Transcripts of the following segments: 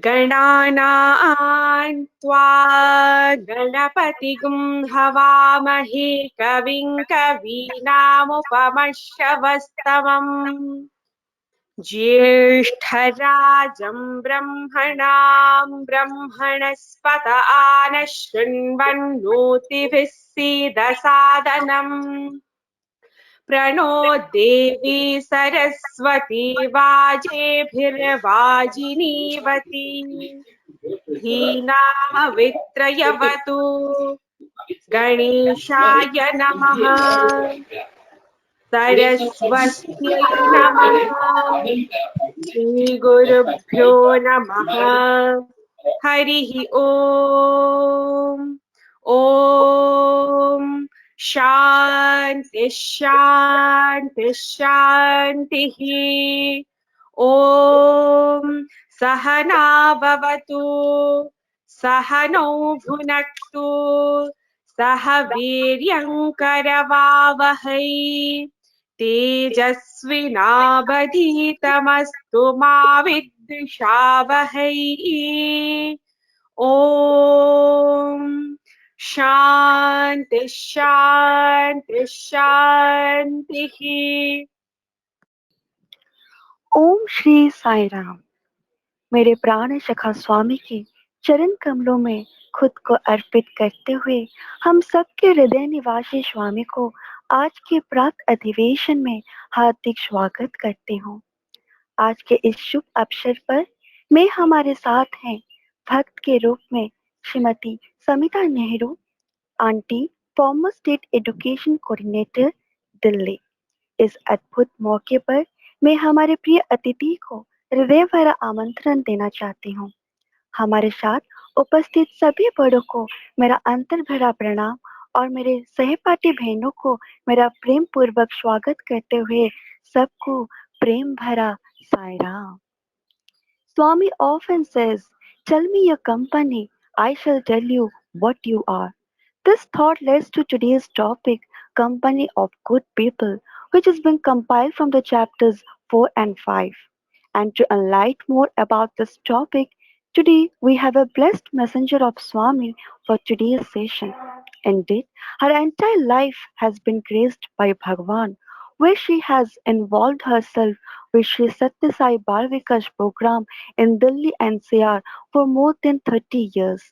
गणानां त्वा गणपतिगुं हवामहे कविं कवीनामुपमश्रवस्तमम् ज्येष्ठराजं ब्रह्मणां ब्रह्मणस्पत आनः शृण्वन्नोतिभिः सीदसादनम् प्रणो देवी सरस्वती वाजेभिर्वाजिनीवती धीनामवित्रयवतु गणेशाय नमः सरस्वत्यै नमः श्रीगुरुभ्यो नमः हरिः ॐ ॐ शान्ति शान्ति शान्तिः ॐ सहना भवतु सहनौ भुनक्तु सह वीर्यङ्करवावहै तेजस्विनावधीतमस्तु मा विद्विषावहै ॐ शान्ति शान्ति शान्तिः। ओम श्री साई राम। मेरे प्राण सखा स्वामी के चरण कमलों में खुद को अर्पित करते हुए हम सबके हृदय निवासी स्वामी को आज के प्रात अधिवेशन में हार्दिक स्वागत करते हूँ। आज के इस शुभ अवसर पर मैं हमारे साथ हैं भक्त के रूप में Shrimati Samita Nehru aunty, farmer state education coordinator, Delhi. इस अद्भुत मौके पर मैं हमारे प्रिय अतिथि को हृदय भरा आमंत्रण देना चाहती हूँ। हमारे साथ उपस्थित सभी बड़ों को मेरा अंतर भरा प्रणाम और मेरे सहपाठी बहनों को मेरा प्रेम पूर्वक स्वागत करते हुए सबको प्रेम भरा Sai Ram. Swami often says, "Tell me your company, I shall tell you what you are." This thought leads to today's topic, Company of Good People, which has been compiled from the chapters 4 and 5. And to enlighten more about this topic, today we have a blessed messenger of Swami for today's session. Indeed, her entire life has been graced by Bhagwan, where she has involved herself with Sri Sathya Sai Bal Vikas program in Delhi NCR for more than 30 years.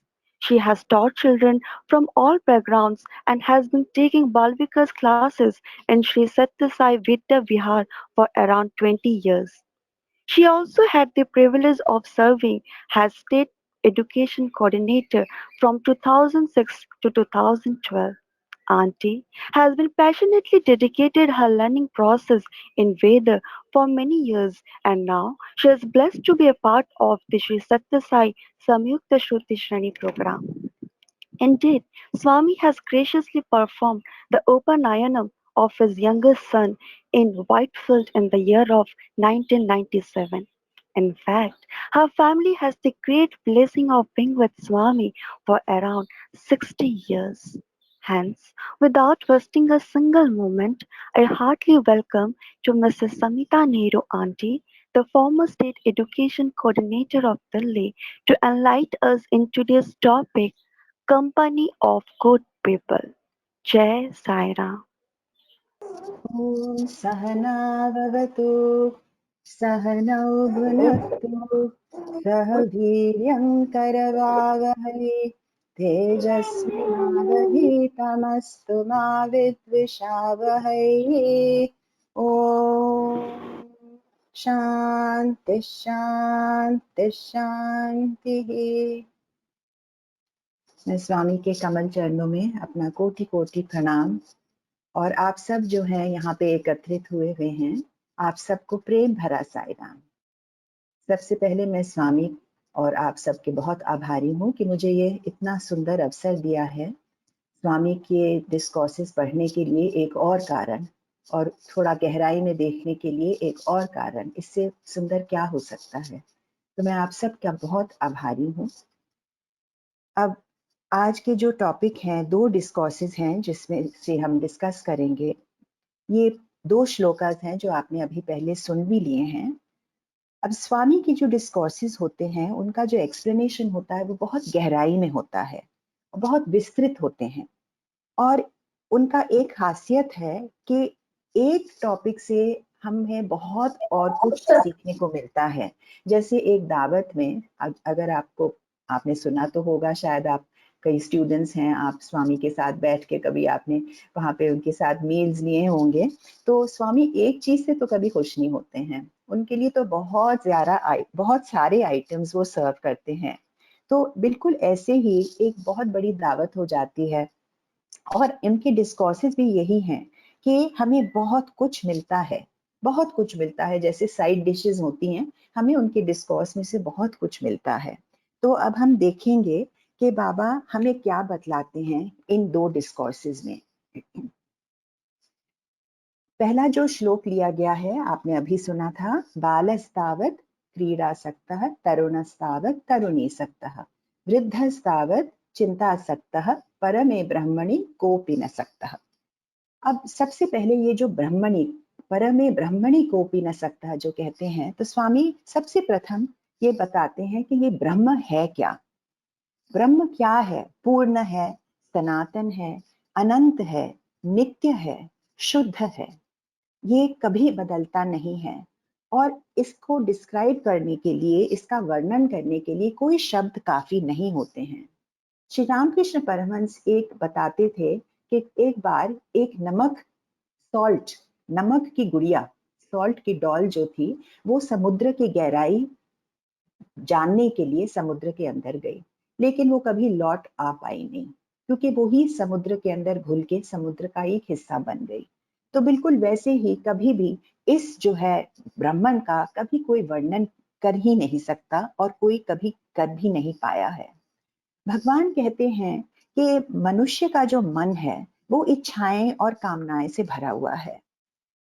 She has taught children from all backgrounds and has been taking Bal Vikas classes in Sri Sathya Sai Vidya Vihar for around 20 years. She also had the privilege of serving as State Education Coordinator from 2006 to 2012. Auntie has been passionately dedicated her learning process in Veda for many years, and now she is blessed to be a part of the Sri Sathya Sai Samyukta Shruti Shrani program. Indeed, Swami has graciously performed the Upanayanam of his youngest son in Whitefield in the year of 1997. In fact, her family has the great blessing of being with Swami for around 60 years. Hence, without wasting a single moment, I heartily welcome to Mrs. Samita Nehru Aunty, the former State Education Coordinator of Delhi, to enlighten us in today's topic, Company of Good People. Jai Sai Ram. ॐ सहना भवतु सहनौ भुनक्तु सह वीर्यं करवावहै तेजस्विनावधीतमस्तु मा विद्विषावहै ॐ शान्ति शान्ति शान्तिः। मैं स्वामी के कमल चरणों में अपना कोटि कोटि प्रणाम और आप सब जो हैं यहाँ पे एकत्रित हुए हैं, आप सबको प्रेम भरा साई राम। सबसे पहले मैं स्वामी और आप सबके बहुत आभारी हूँ कि मुझे ये इतना सुंदर अवसर दिया है। स्वामी के डिस्कोर्सेस पढ़ने के लिए एक और कारण, और थोड़ा गहराई में देखने के लिए एक और कारण, इससे सुंदर क्या हो सकता है। तो मैं आप सबका बहुत आभारी हूँ। अब आज के जो टॉपिक हैं, दो डिस्कोर्सेस हैं जिसमें से हम डिस्कस करेंगे। ये दो श्लोकास हैं जो आपने अभी पहले सुन भी लिए हैं। अब स्वामी की जो डिस्कोर्सेस होते हैं, उनका जो एक्सप्लेनेशन होता है वो बहुत गहराई में होता है, बहुत विस्तृत होते हैं। और उनका एक खासियत है कि एक टॉपिक से हमें बहुत और कुछ सीखने को मिलता है। जैसे एक दावत में अगर आपने सुना तो होगा, शायद आप कई स्टूडेंट्स हैं, आप स्वामी के साथ बैठ के कभी आपने वहाँ पे उनके साथ मील्स लिए होंगे। तो स्वामी एक चीज से तो कभी खुश नहीं होते हैं, उनके लिए तो बहुत सारे आइटम्स वो सर्व करते हैं। तो बिल्कुल ऐसे ही एक बहुत बड़ी दावत हो जाती है, और इनके डिस्कोर्सेस भी यही हैं कि हमें बहुत कुछ मिलता है, बहुत कुछ मिलता है। जैसे साइड डिशेस होती हैं, हमें उनके डिस्कोर्स में से बहुत कुछ मिलता है। तो अब हम देखेंगे कि बाबा हमें क्या बतलाते हैं इन दो डिस्कोर्सेस में। पहला जो श्लोक लिया गया है आपने अभी सुना था, बालस्तावत् क्रीडासक्तः तरुणस्तावत् तरुणीसक्तः वृद्धस्तावत् चिंतासक्तः परमे ब्रह्मणि कोपि न सक्तः। अब सबसे पहले ये जो ब्रह्मणि, परमे ब्रह्मणि कोपि न सक्तः जो कहते हैं, तो स्वामी सबसे प्रथम ये बताते हैं कि ये ब्रह्म है क्या। ब्रह्म क्या है? पूर्ण है, सनातन है, अनंत है, नित्य है, शुद्ध है, ये कभी बदलता नहीं है। और इसको डिस्क्राइब करने के लिए, इसका वर्णन करने के लिए कोई शब्द काफी नहीं होते हैं। श्री रामकृष्ण परमहंस एक बताते थे कि एक बार एक नमक की गुड़िया, सॉल्ट की डॉल जो थी, वो समुद्र की गहराई जानने के लिए समुद्र के अंदर गई, लेकिन वो कभी लौट आ पाई नहीं, क्योंकि वो ही समुद्र के अंदर घुल के समुद्र का एक हिस्सा बन गई। तो बिल्कुल वैसे ही कभी भी इस जो है ब्रह्मन का कभी कोई वर्णन कर ही नहीं सकता, और कोई कभी कर भी नहीं पाया है। भगवान कहते हैं कि मनुष्य का जो मन है वो इच्छाएं और कामनाएं से भरा हुआ है।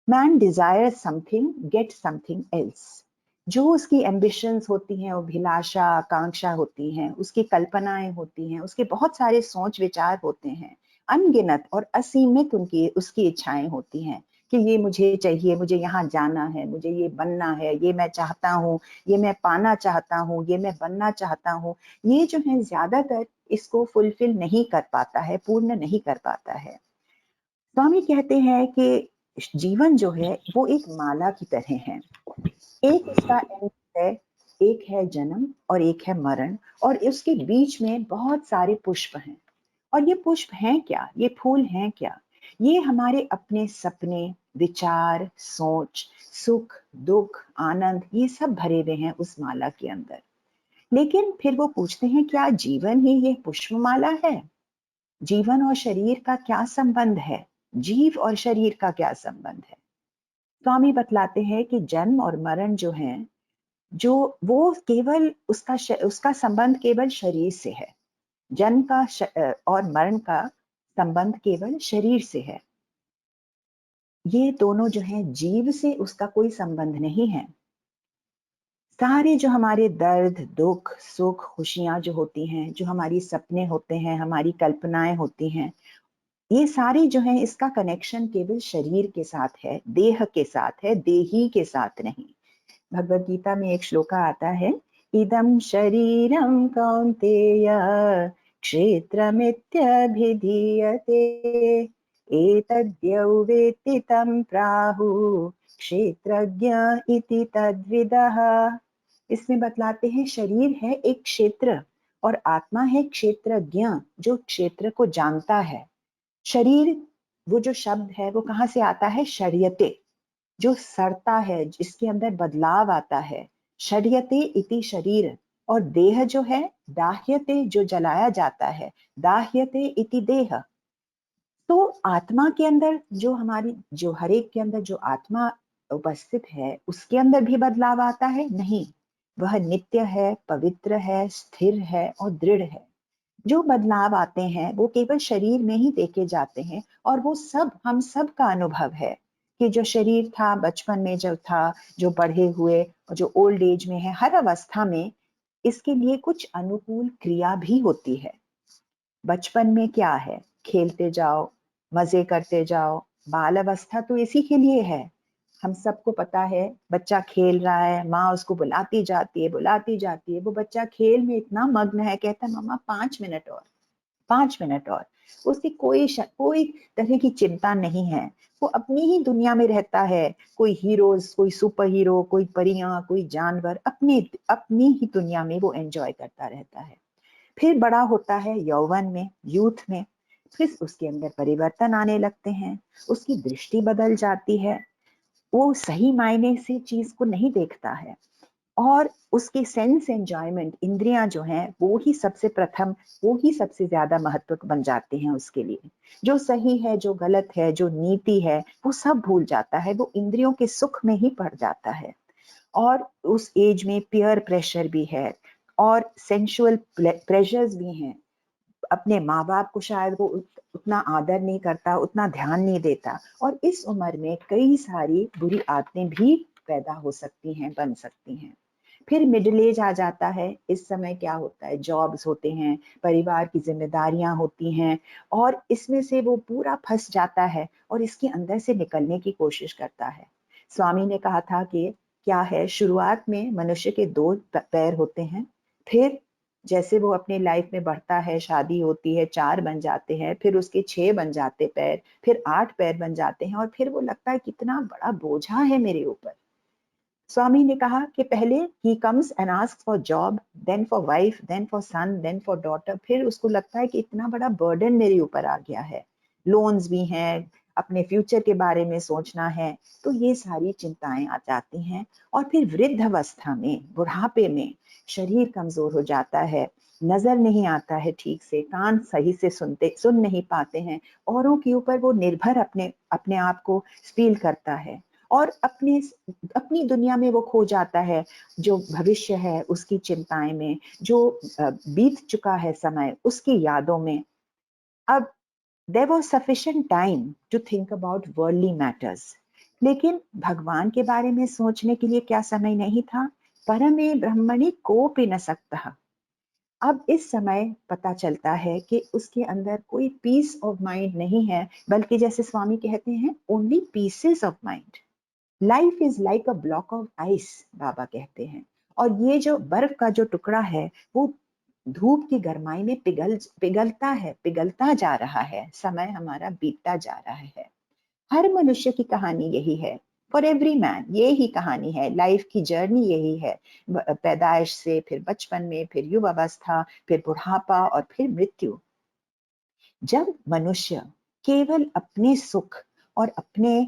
Man desire something, get something else. जो उसकी एम्बिशंस होती हैं, अभिलाषा आकांक्षा होती हैं, उसकी कल्पनाएं होती हैं, उसके बहुत सारे सोच विचार होते हैं, अनगिनत और असीमित उनकी उसकी इच्छाएं होती हैं कि ये मुझे चाहिए, मुझे यहाँ जाना है, मुझे ये बनना है, ये मैं चाहता हूँ, ये मैं पाना चाहता हूँ, ये मैं बनना चाहता हूँ। ये जो है ज्यादातर इसको फुलफिल नहीं कर पाता है, पूर्ण नहीं कर पाता है। स्वामी कहते हैं कि जीवन जो है वो एक माला की तरह है। एक उसका एंड है, एक है जन्म और एक है मरण, और उसके बीच में बहुत सारे पुष्प हैं। और ये पुष्प हैं क्या, ये फूल हैं क्या? ये हमारे अपने सपने, विचार, सोच, सुख, दुख, आनंद, ये सब भरे हुए हैं उस माला के अंदर। लेकिन फिर वो पूछते हैं, क्या जीवन ही ये पुष्पमाला है? जीवन और शरीर का क्या संबंध है? जीव और शरीर का क्या संबंध है? स्वामी बतलाते हैं कि जन्म और मरण जो है, जो वो केवल उसका संबंध केवल शरीर से है। जन्म का और मरण का संबंध केवल शरीर से है। ये दोनों जो हैं, जीव से उसका कोई संबंध नहीं है। सारे जो हमारे दर्द, दुख, सुख, खुशियां जो होती हैं, जो हमारी सपने होते हैं, हमारी कल्पनाएं होती हैं, ये सारी जो है, इसका कनेक्शन केवल शरीर के साथ है, देह के साथ है, देही के साथ नहीं। भगवत गीता में एक श्लोका आता है, इदं शरीरं कौन्तेय क्षेत्रमित्यभिधीयते एतद्यो वेत्ति तं प्राहुः क्षेत्रज्ञ इति तद्विदः। इसमें बतलाते हैं, शरीर है एक क्षेत्र और आत्मा है क्षेत्रज्ञ, जो क्षेत्र को जानता है। शरीर, वो जो शब्द है वो कहाँ से आता है? शर्यते, जो सड़ता है, जिसके अंदर बदलाव आता है। शर्यते इति शरीर। और देह जो है, दाह्यते, जो जलाया जाता है, दाह्यते इति देह। तो आत्मा के अंदर जो हमारी, जो हर एक के अंदर जो आत्मा उपस्थित है, उसके अंदर भी बदलाव आता है? नहीं। वह नित्य है, पवित्र है, स्थिर है और दृढ़ है। जो बदलाव आते हैं वो केवल शरीर में ही देखे जाते हैं, और वो सब हम सब का अनुभव है कि जो शरीर था बचपन में जो था, जो बढ़े हुए और जो ओल्ड एज में है, हर अवस्था में इसके लिए कुछ अनुकूल क्रिया भी होती है। बचपन में क्या है, खेलते जाओ, मजे करते जाओ। बाल अवस्था तो इसी के लिए है। हम सबको पता है, बच्चा खेल रहा है, माँ उसको बुलाती जाती है, बुलाती जाती है, वो बच्चा खेल में इतना मग्न है, कहता है मम्मा 5 मिनट और, 5 मिनट और। उसकी कोई तरह की चिंता नहीं है। वो अपनी ही दुनिया में रहता है। कोई हीरोज, कोई सुपर हीरो, कोई परियां, कोई जानवर, अपनी अपनी ही दुनिया में वो एंजॉय करता रहता है। फिर बड़ा होता है यौवन में, यूथ में। फिर उसके अंदर परिवर्तन आने लगते हैं, उसकी दृष्टि बदल जाती है, वो सही मायने से चीज को नहीं देखता है, और उसकी सेंस एंजॉयमेंट, इंद्रियां जो हैं वो ही सबसे प्रथम, वो ही सबसे ज्यादा महत्व बन जाते हैं उसके लिए। जो सही है, जो गलत है, जो नीति है, वो सब भूल जाता है, वो इंद्रियों के सुख में ही पड़ जाता है। और उस एज में पीयर प्रेशर भी है और सेंसुअल प्रेशर्स भी हैं। अपने माँ बाप को शायद वो उतना आदर नहीं करता, उतना ध्यान नहीं देता, और इस उम्र में कई सारी बुरी आदतें भी पैदा हो सकती हैं, बन सकती हैं। फिर मिडिल एज आ जाता है। इस समय क्या होता है, जॉब्स होते हैं, परिवार की जिम्मेदारियां होती हैं, और इसमें से वो पूरा फंस जाता है और इसके अंदर से निकलने की कोशिश करता है। स्वामी ने कहा था कि क्या है, शुरुआत में मनुष्य के 2 पैर होते हैं, फिर जैसे वो अपनी लाइफ में बढ़ता है, शादी होती है, 4 बन जाते हैं, फिर उसके 6 बन जाते पैर, फिर 8 पैर बन जाते हैं, और फिर वो लगता है कितना बड़ा बोझा है मेरे ऊपर। स्वामी ने कहा कि पहले ही comes and asks for job, then for wife, then for son, then for daughter. फिर उसको लगता है कि इतना बड़ा बर्डन मेरे ऊपर आ गया है, लोन्स भी हैं, अपने फ्यूचर के बारे में सोचना है, तो ये सारी चिंताएं आ जाती हैं। और फिर वृद्ध अवस्था में, बुढ़ापे में, शरीर कमजोर हो जाता है, नजर नहीं आता है ठीक से, कान सही से सुन नहीं पाते हैं, औरों के ऊपर वो निर्भर अपने अपने आप को फील करता है, और अपने अपनी दुनिया में वो खो जाता है, जो भविष्य है उसकी चिंताएं में, जो बीत चुका है समय उसकी यादों में। अब there was sufficient time to think about worldly matters, लेकिन भगवान के बारे में सोचने के लिए क्या समय नहीं था। परमे ब्रह्मणि कोपि न सकता। अब इस समय पता चलता है कि उसके अंदर कोई पीस ऑफ माइंड नहीं है, बल्कि जैसे स्वामी कहते हैं, only pieces of mind. Life is like a block of ice, Baba कहते हैं। और ये जो बर्फ का जो टुकड़ा है, वो धूप की गर्माई में पिघलता है, पिघलता जा रहा है, समय हमारा बीतता जा रहा है। हर मनुष्य की कहानी यही है। फॉर एवरी मैन ये ही कहानी है, लाइफ की जर्नी यही है। पैदाइश से, फिर बचपन में, फिर युवावस्था, फिर बुढ़ापा, और फिर मृत्यु। जब मनुष्य केवल अपने सुख और अपने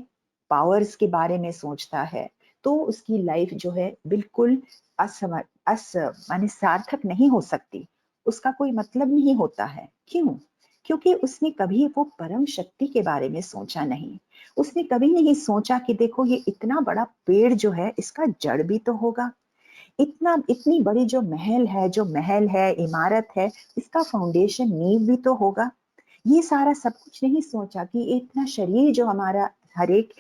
पावर्स के बारे में सोचता है, तो उसकी लाइफ जो है बिल्कुल माने सार्थक नहीं हो सकती, उसका कोई मतलब नहीं होता है। क्यों? क्योंकि उसने कभी वो परम शक्ति के बारे में सोचा नहीं। उसने कभी नहीं सोचा कि देखो, ये इतना बड़ा पेड़ जो है, इसका जड़ भी तो होगा। इतनी बड़ी जो महल है, इमारत है, इसका फाउंडेशन, नींव भी तो होगा। ये सारा सब कुछ नहीं सोचा कि इतना शरीर जो हमारा, हर एक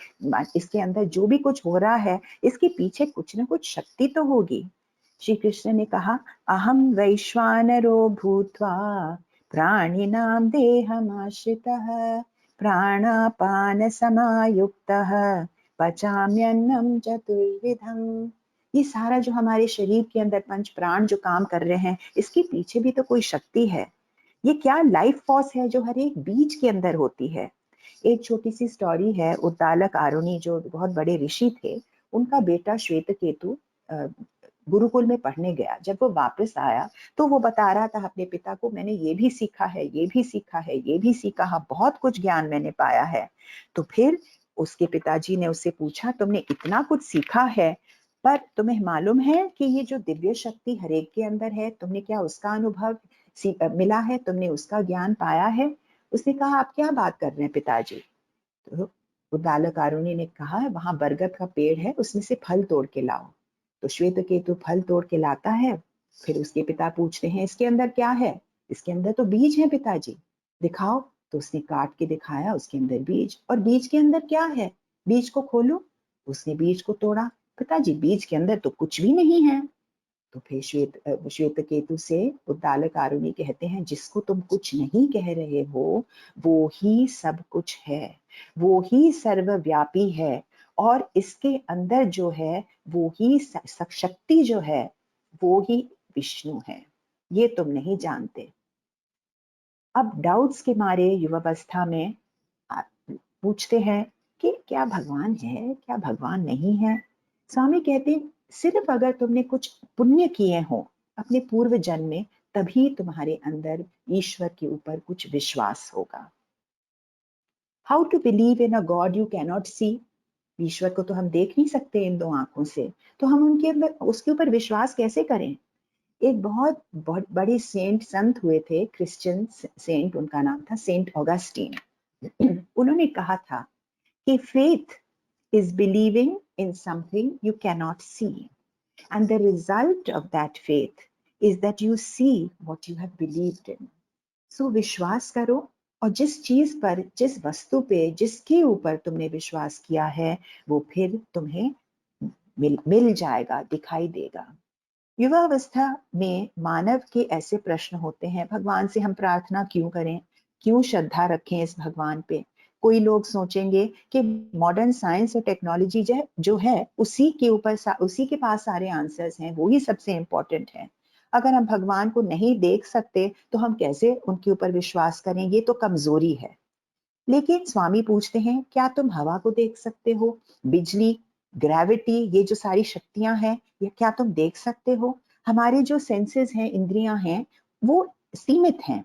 इसके अंदर जो भी कुछ हो रहा है, इसके पीछे कुछ ना कुछ शक्ति तो होगी। श्री कृष्ण ने कहा, अहम वैश्वानरो भूत्वा प्राणिनां देहमाश्रितः प्राणापान समायुक्तः पचाम्यन्नं चतुर्विधम्। ये सारा जो हमारे शरीर के अंदर पंच प्राण जो काम कर रहे हैं, इसके पीछे भी तो कोई शक्ति है। ये क्या लाइफ फोर्स है जो हर एक बीज के अंदर होती है। एक छोटी सी स्टोरी है, उद्दालक आरुणि जो बहुत बड़े ऋषि थे, उनका बेटा श्वेत केतु गुरुकुल में पढ़ने गया। जब वो वापस आया तो वो बता रहा था अपने पिता को, मैंने ये भी सीखा है, ये भी सीखा है, ये भी सीखा है, बहुत कुछ ज्ञान मैंने पाया है। तो फिर उसके पिताजी ने उससे पूछा, तुमने इतना कुछ सीखा है, पर तुम्हें मालूम है कि ये जो दिव्य शक्ति हरेक के अंदर है, तुमने क्या उसका अनुभव मिला है, तुमने उसका ज्ञान पाया है? उसने कहा, आप क्या बात कर रहे हैं पिताजी? तो उद्दालक आरुणि ने कहा, वहां बरगद का पेड़ है, उसमें से फल तोड़ के लाओ। तो श्वेत केतु फल तोड़ के लाता है। फिर उसके पिता पूछते हैं इसके अंदर क्या है? इसके अंदर तो बीज है पिताजी, दिखाओ। तो उसने काट के दिखाया, उसके अंदर बीज। और बीज के अंदर क्या है? बीज को खोलो। उसने बीज को तोड़ा, पिताजी बीज के अंदर तो कुछ भी नहीं है। तो फिर श्वेत केतु से उद्दालक आरुणि कहते हैं जिसको तुम कुछ नहीं कह रहे हो वो ही सब कुछ है, वो ही सर्वव्यापी है। और इसके अंदर जो है वो ही शक्ति जो है वो ही विष्णु है, ये तुम नहीं जानते। अब डाउट्स के मारे युवावस्था में पूछते हैं कि क्या भगवान है, क्या भगवान नहीं है? स्वामी कहते हैं सिर्फ अगर तुमने कुछ पुण्य किए हो अपने पूर्व जन्म में, तभी तुम्हारे अंदर ईश्वर के ऊपर कुछ विश्वास होगा। How to believe in a God you cannot see? ईश्वर को तो हम देख नहीं सकते इन दो आंखों से, तो हम उसके ऊपर विश्वास कैसे करें? एक बहुत बड़े सेंट संत हुए थे, क्रिश्चियन सेंट, उनका नाम था सेंट ऑगस्टीन। उन्होंने कहा था कि faith is believing in something you cannot see, and the result of that faith is that you see what you have believed in. So विश्वास करो, और जिस चीज पर, जिस वस्तु पे, जिसके ऊपर तुमने विश्वास किया है वो फिर तुम्हें मिल जाएगा, दिखाई देगा। युवावस्था में मानव के ऐसे प्रश्न होते हैं, भगवान से हम प्रार्थना क्यों करें, क्यों श्रद्धा रखें इस भगवान पे? कोई लोग सोचेंगे कि मॉडर्न साइंस और टेक्नोलॉजी जो है उसी के ऊपर उसी के पास सारे आंसर्स हैं, वो ही सबसे इंपॉर्टेंट है। अगर हम भगवान को नहीं देख सकते तो हम कैसे उनके ऊपर विश्वास करें? ये तो कमजोरी है। लेकिन स्वामी पूछते हैं क्या तुम हवा को देख सकते हो, बिजली, ग्रेविटी, ये जो सारी शक्तियां हैं ये क्या तुम देख सकते हो? हमारे जो सेंसेस हैं, इंद्रियां हैं, वो सीमित हैं।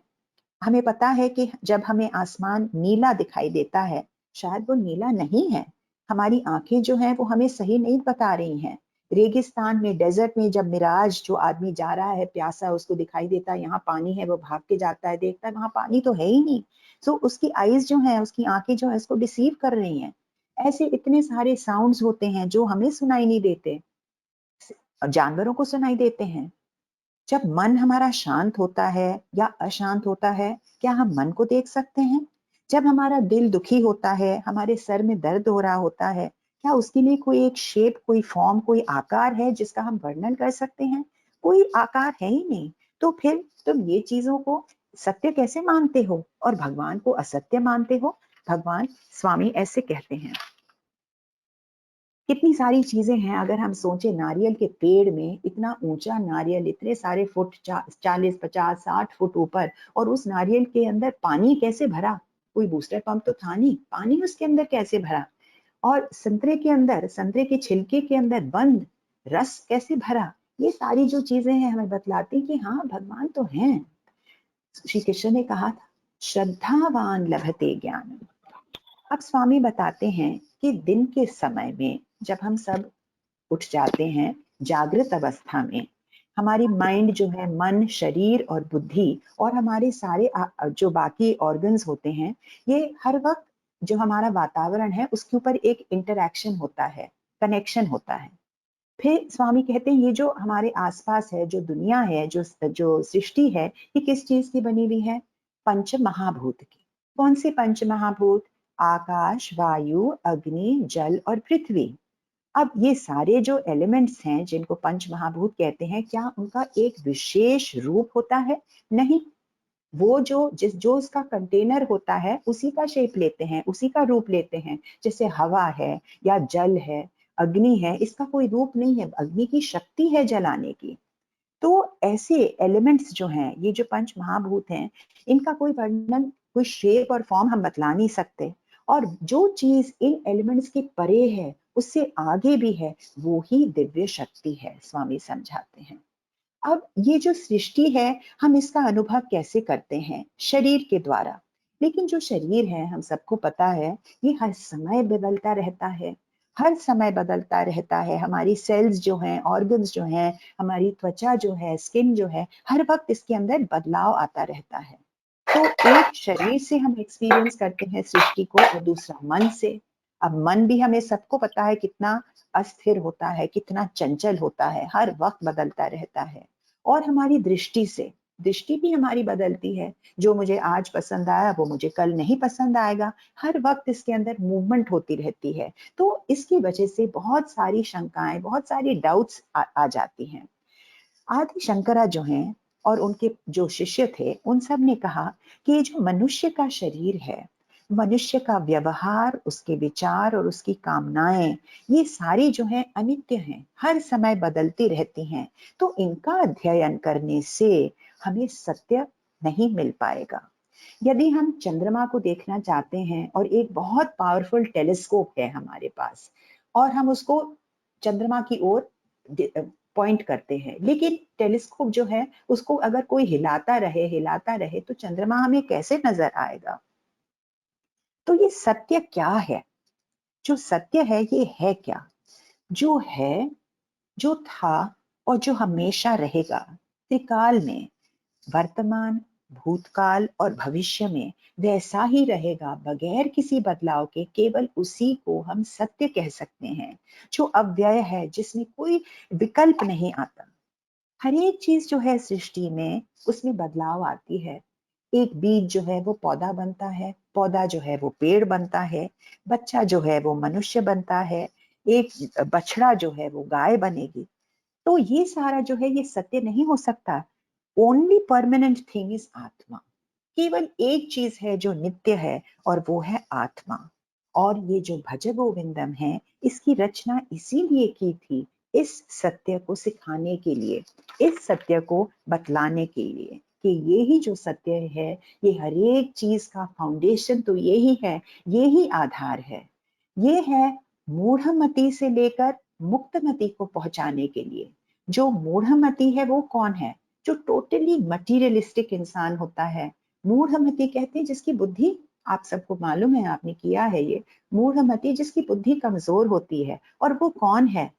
हमें पता है कि जब हमें आसमान नीला दिखाई देता है, शायद वो नीला नहीं है, हमारी आंखें जो हैं वो हमें सही नहीं बता रही हैं। रेगिस्तान में, डेजर्ट में जब मिराज, जो आदमी जा रहा है प्यासा, उसको दिखाई देता है यहाँ पानी है, वो भाग के जाता है, देखता है वहां पानी तो है ही नहीं। सो उसकी आईज जो है, उसकी आंखें जो है उसको डिसीव कर रही हैं। ऐसे इतने सारे साउंड्स होते हैं जो हमें सुनाई नहीं देते, जानवरों को सुनाई देते हैं। जब मन हमारा शांत होता है या अशांत होता है, क्या हम मन को देख सकते हैं? जब हमारा दिल दुखी होता है, हमारे सर में दर्द हो रहा होता है, क्या उसके लिए कोई एक शेप, कोई फॉर्म, कोई आकार है जिसका हम वर्णन कर सकते हैं? कोई आकार है ही नहीं। तो फिर तुम ये चीजों को सत्य कैसे मानते हो और भगवान को असत्य मानते हो? भगवान, स्वामी ऐसे कहते हैं, कितनी सारी चीजें हैं। अगर हम सोचे, नारियल के पेड़ में इतना ऊंचा नारियल, इतने सारे फुट, 40, 50, 60 फुट ऊपर, और उस नारियल के अंदर पानी कैसे भरा? कोई बूस्टर पंप तो था नहीं, पानी उसके अंदर कैसे भरा? और संतरे के अंदर, संतरे के छिलके के अंदर बंद रस कैसे भरा? ये सारी जो चीजें हैं हमें बतलाती कि हाँ, भगवान तो हैं। श्री कृष्ण ने कहा था श्रद्धावान लभते ज्ञान। अब स्वामी बताते हैं कि दिन के समय में जब हम सब उठ जाते हैं, जागृत अवस्था में हमारी माइंड जो है, मन, शरीर और बुद्धि और हमारे सारे जो बाकी ऑर्गन्स होते हैं, ये हर वक्त जो हमारा वातावरण है उसके ऊपर एक इंटरैक्शन होता है, कनेक्शन होता है। फिर स्वामी कहते हैं ये जो हमारे आसपास है, जो दुनिया है, जो सृष्टि है, ये किस चीज की बनी हुई है? पंच महाभूत की। कौन से पंच महाभूत? आकाश, वायु, अग्नि, जल और पृथ्वी। अब ये सारे जो एलिमेंट्स हैं जिनको पंच महाभूत कहते हैं, क्या उनका एक विशेष रूप होता है? नहीं। वो जो उसका कंटेनर होता है उसी का शेप लेते हैं, उसी का रूप लेते हैं। जैसे हवा है या जल है, अग्नि है, इसका कोई रूप नहीं है, अग्नि की शक्ति है जलाने की। तो ऐसे एलिमेंट्स जो हैं, ये जो पंच महाभूत हैं, इनका कोई वर्णन, कोई शेप और फॉर्म हम बतला नहीं सकते। और जो चीज इन एलिमेंट्स के परे है, उससे आगे भी है, वो ही दिव्य शक्ति है, स्वामी समझाते हैं। अब ये जो सृष्टि है, हम इसका अनुभव कैसे करते हैं? शरीर के द्वारा। लेकिन जो शरीर है, हम सबको पता है, ये हर समय बदलता रहता है, हर समय बदलता रहता है। हमारी सेल्स जो हैं, ऑर्गन्स जो हैं, हमारी त्वचा जो है, स्किन जो है, हर वक्त इसके अंदर बदलाव आता रहता है। तो एक शरीर से हम एक्सपीरियंस करते हैं सृष्टि को, और दूसरा मन से। अब मन भी हमें सबको पता है कितना अस्थिर होता है, कितना चंचल होता है, हर वक्त बदलता रहता है। और हमारी दृष्टि भी हमारी बदलती है। जो मुझे आज पसंद आया वो मुझे कल नहीं पसंद आएगा। हर वक्त इसके अंदर मूवमेंट होती रहती है। तो इसकी वजह से बहुत सारी शंकाएं, बहुत सारी डाउट्स आ जाती हैं। आदि शंकरा जो हैं और उनके जो शिष्य थे, उन सब ने कहा कि ये जो मनुष्य का शरीर है, मनुष्य का व्यवहार, उसके विचार और उसकी कामनाएं, ये सारी जो है अनित्य हैं, हर समय बदलती रहती हैं। तो इनका अध्ययन करने से हमें सत्य नहीं मिल पाएगा। यदि हम चंद्रमा को देखना चाहते हैं और एक बहुत पावरफुल टेलीस्कोप है हमारे पास, और हम उसको चंद्रमा की ओर पॉइंट करते हैं, लेकिन टेलीस्कोप जो है उसको अगर कोई हिलाता रहे तो चंद्रमा हमें कैसे नजर आएगा? तो ये सत्य क्या है? जो सत्य है ये है क्या? जो है, जो था और जो हमेशा रहेगा, त्रिकाल में, वर्तमान, भूतकाल और भविष्य में वैसा ही रहेगा, बगैर किसी बदलाव के। केवल उसी को हम सत्य कह सकते हैं, जो अव्यय है, जिसमें कोई विकल्प नहीं आता। हर एक चीज जो है सृष्टि में, उसमें बदलाव आती है। एक बीज जो है वो पौधा बनता है, पौधा जो है वो पेड़ बनता है, बच्चा जो है वो मनुष्य बनता है, एक बछड़ा जो है वो गाय बनेगी। तो ये सारा जो है ये सत्य नहीं हो सकता। ओनली परमानेंट थिंग इज आत्मा। केवल एक चीज है जो नित्य है, और वो है आत्मा। और ये जो भज गोविंदम है, इसकी रचना इसीलिए की थी, इस सत्य को सिखाने के लिए, इस सत्य को बतलाने के लिए कि ये ही जो सत्य है, ये हर एक चीज का फाउंडेशन तो यही है, यही आधार है। ये है मूढ़मति से लेकर मुक्तमति को पहुंचाने के लिए। जो मूढ़मति है वो कौन है? जो टोटली मटीरियलिस्टिक इंसान होता है। मूढ़मति कहते हैं जिसकी बुद्धि, आप सबको मालूम है, आपने किया है ये, मूढ़मति जिसकी बुद्धि कमजोर होती है। और वो कौन है?